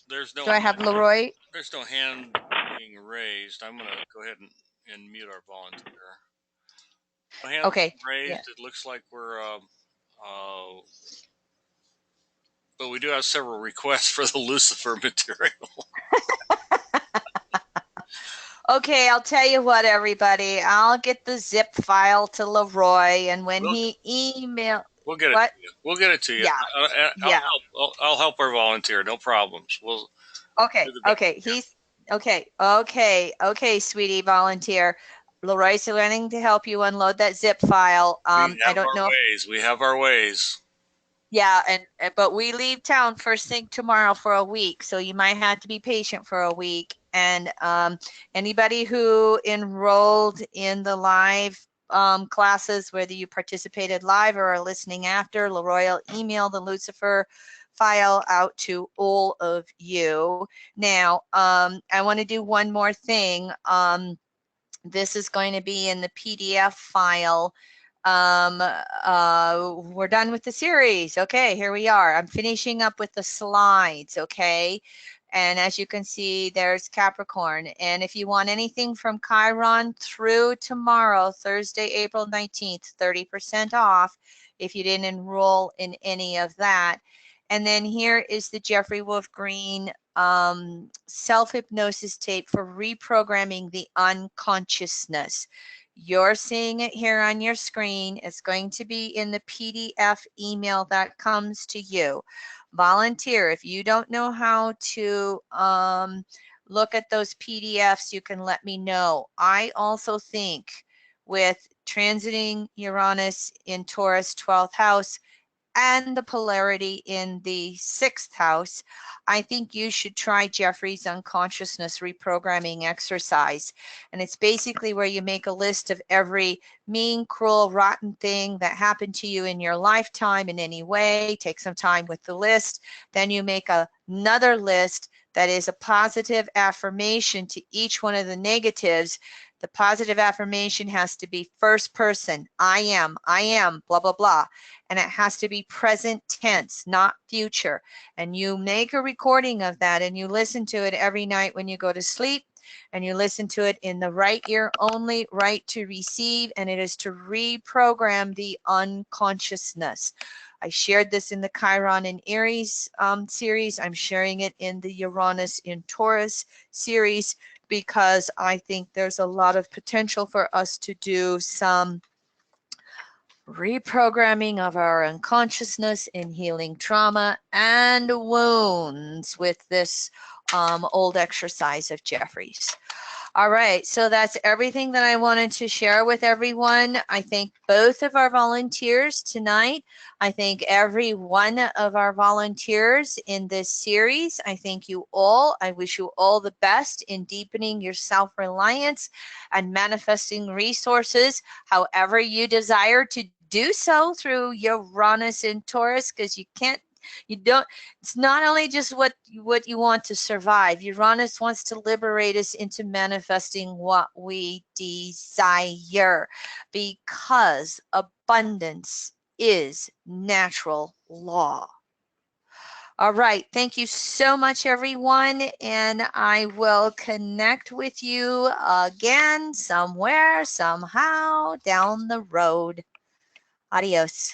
There's no. Do I have Leroy? There's no hand being raised. I'm gonna go ahead and mute our volunteer. No hands Okay. raised. Yeah. It looks like we're. But we do have several requests for the Lucifer material. Okay, I'll tell you what, everybody. I'll get the zip file to Leroy, and when he email, we'll get it to you. We'll get it to you. Yeah. I'll help our volunteer. No problems. We'll. Okay. Okay. He's okay. Okay. Okay, sweetie volunteer. Leroy's learning to help you unload that zip file. I don't know. We have our ways. Yeah, but we leave town first thing tomorrow for a week, so you might have to be patient for a week. And anybody who enrolled in the live classes, whether you participated live or are listening after, Leroy will email the Lucifer file out to all of you. Now, I want to do one more thing. This is going to be in the PDF file. We're done with the series. Okay, here we are. I'm finishing up with the slides, okay? And as you can see, there's Capricorn. And if you want anything from Chiron through tomorrow, Thursday, April 19th, 30% off if you didn't enroll in any of that. And then here is the Jeffrey Wolf Green self-hypnosis tape for reprogramming the unconsciousness. You're seeing it here on your screen. It's going to be in the PDF email that comes to you. Volunteer, if you don't know how to look at those PDFs, you can let me know. I also think with transiting Uranus in Taurus 12th house, and the polarity in the 6th house, I think you should try Jeffrey's unconsciousness reprogramming exercise. And it's basically where you make a list of every mean, cruel, rotten thing that happened to you in your lifetime in any way. Take some time with the list. Then you make another list that is a positive affirmation to each one of the negatives The positive affirmation has to be first person. I am, blah, blah, blah. And it has to be present tense, not future. And you make a recording of that and you listen to it every night when you go to sleep. And you listen to it in the right ear only, right to receive, and it is to reprogram the unconsciousness. I shared this in the Chiron in Aries series. I'm sharing it in the Uranus in Taurus series because I think there's a lot of potential for us to do some reprogramming of our unconsciousness in healing trauma and wounds with this old exercise of Jeffrey's. All right, so that's everything that I wanted to share with everyone. I thank both of our volunteers tonight. I thank every one of our volunteers in this series. I thank you all. I wish you all the best in deepening your self-reliance and manifesting resources however you desire to do so through Uranus and Taurus, because it's not only just what you want to survive. Uranus wants to liberate us into manifesting what we desire, because abundance is natural law. All right, thank you so much, everyone, and I will connect with you again somewhere, somehow down the road. Adios.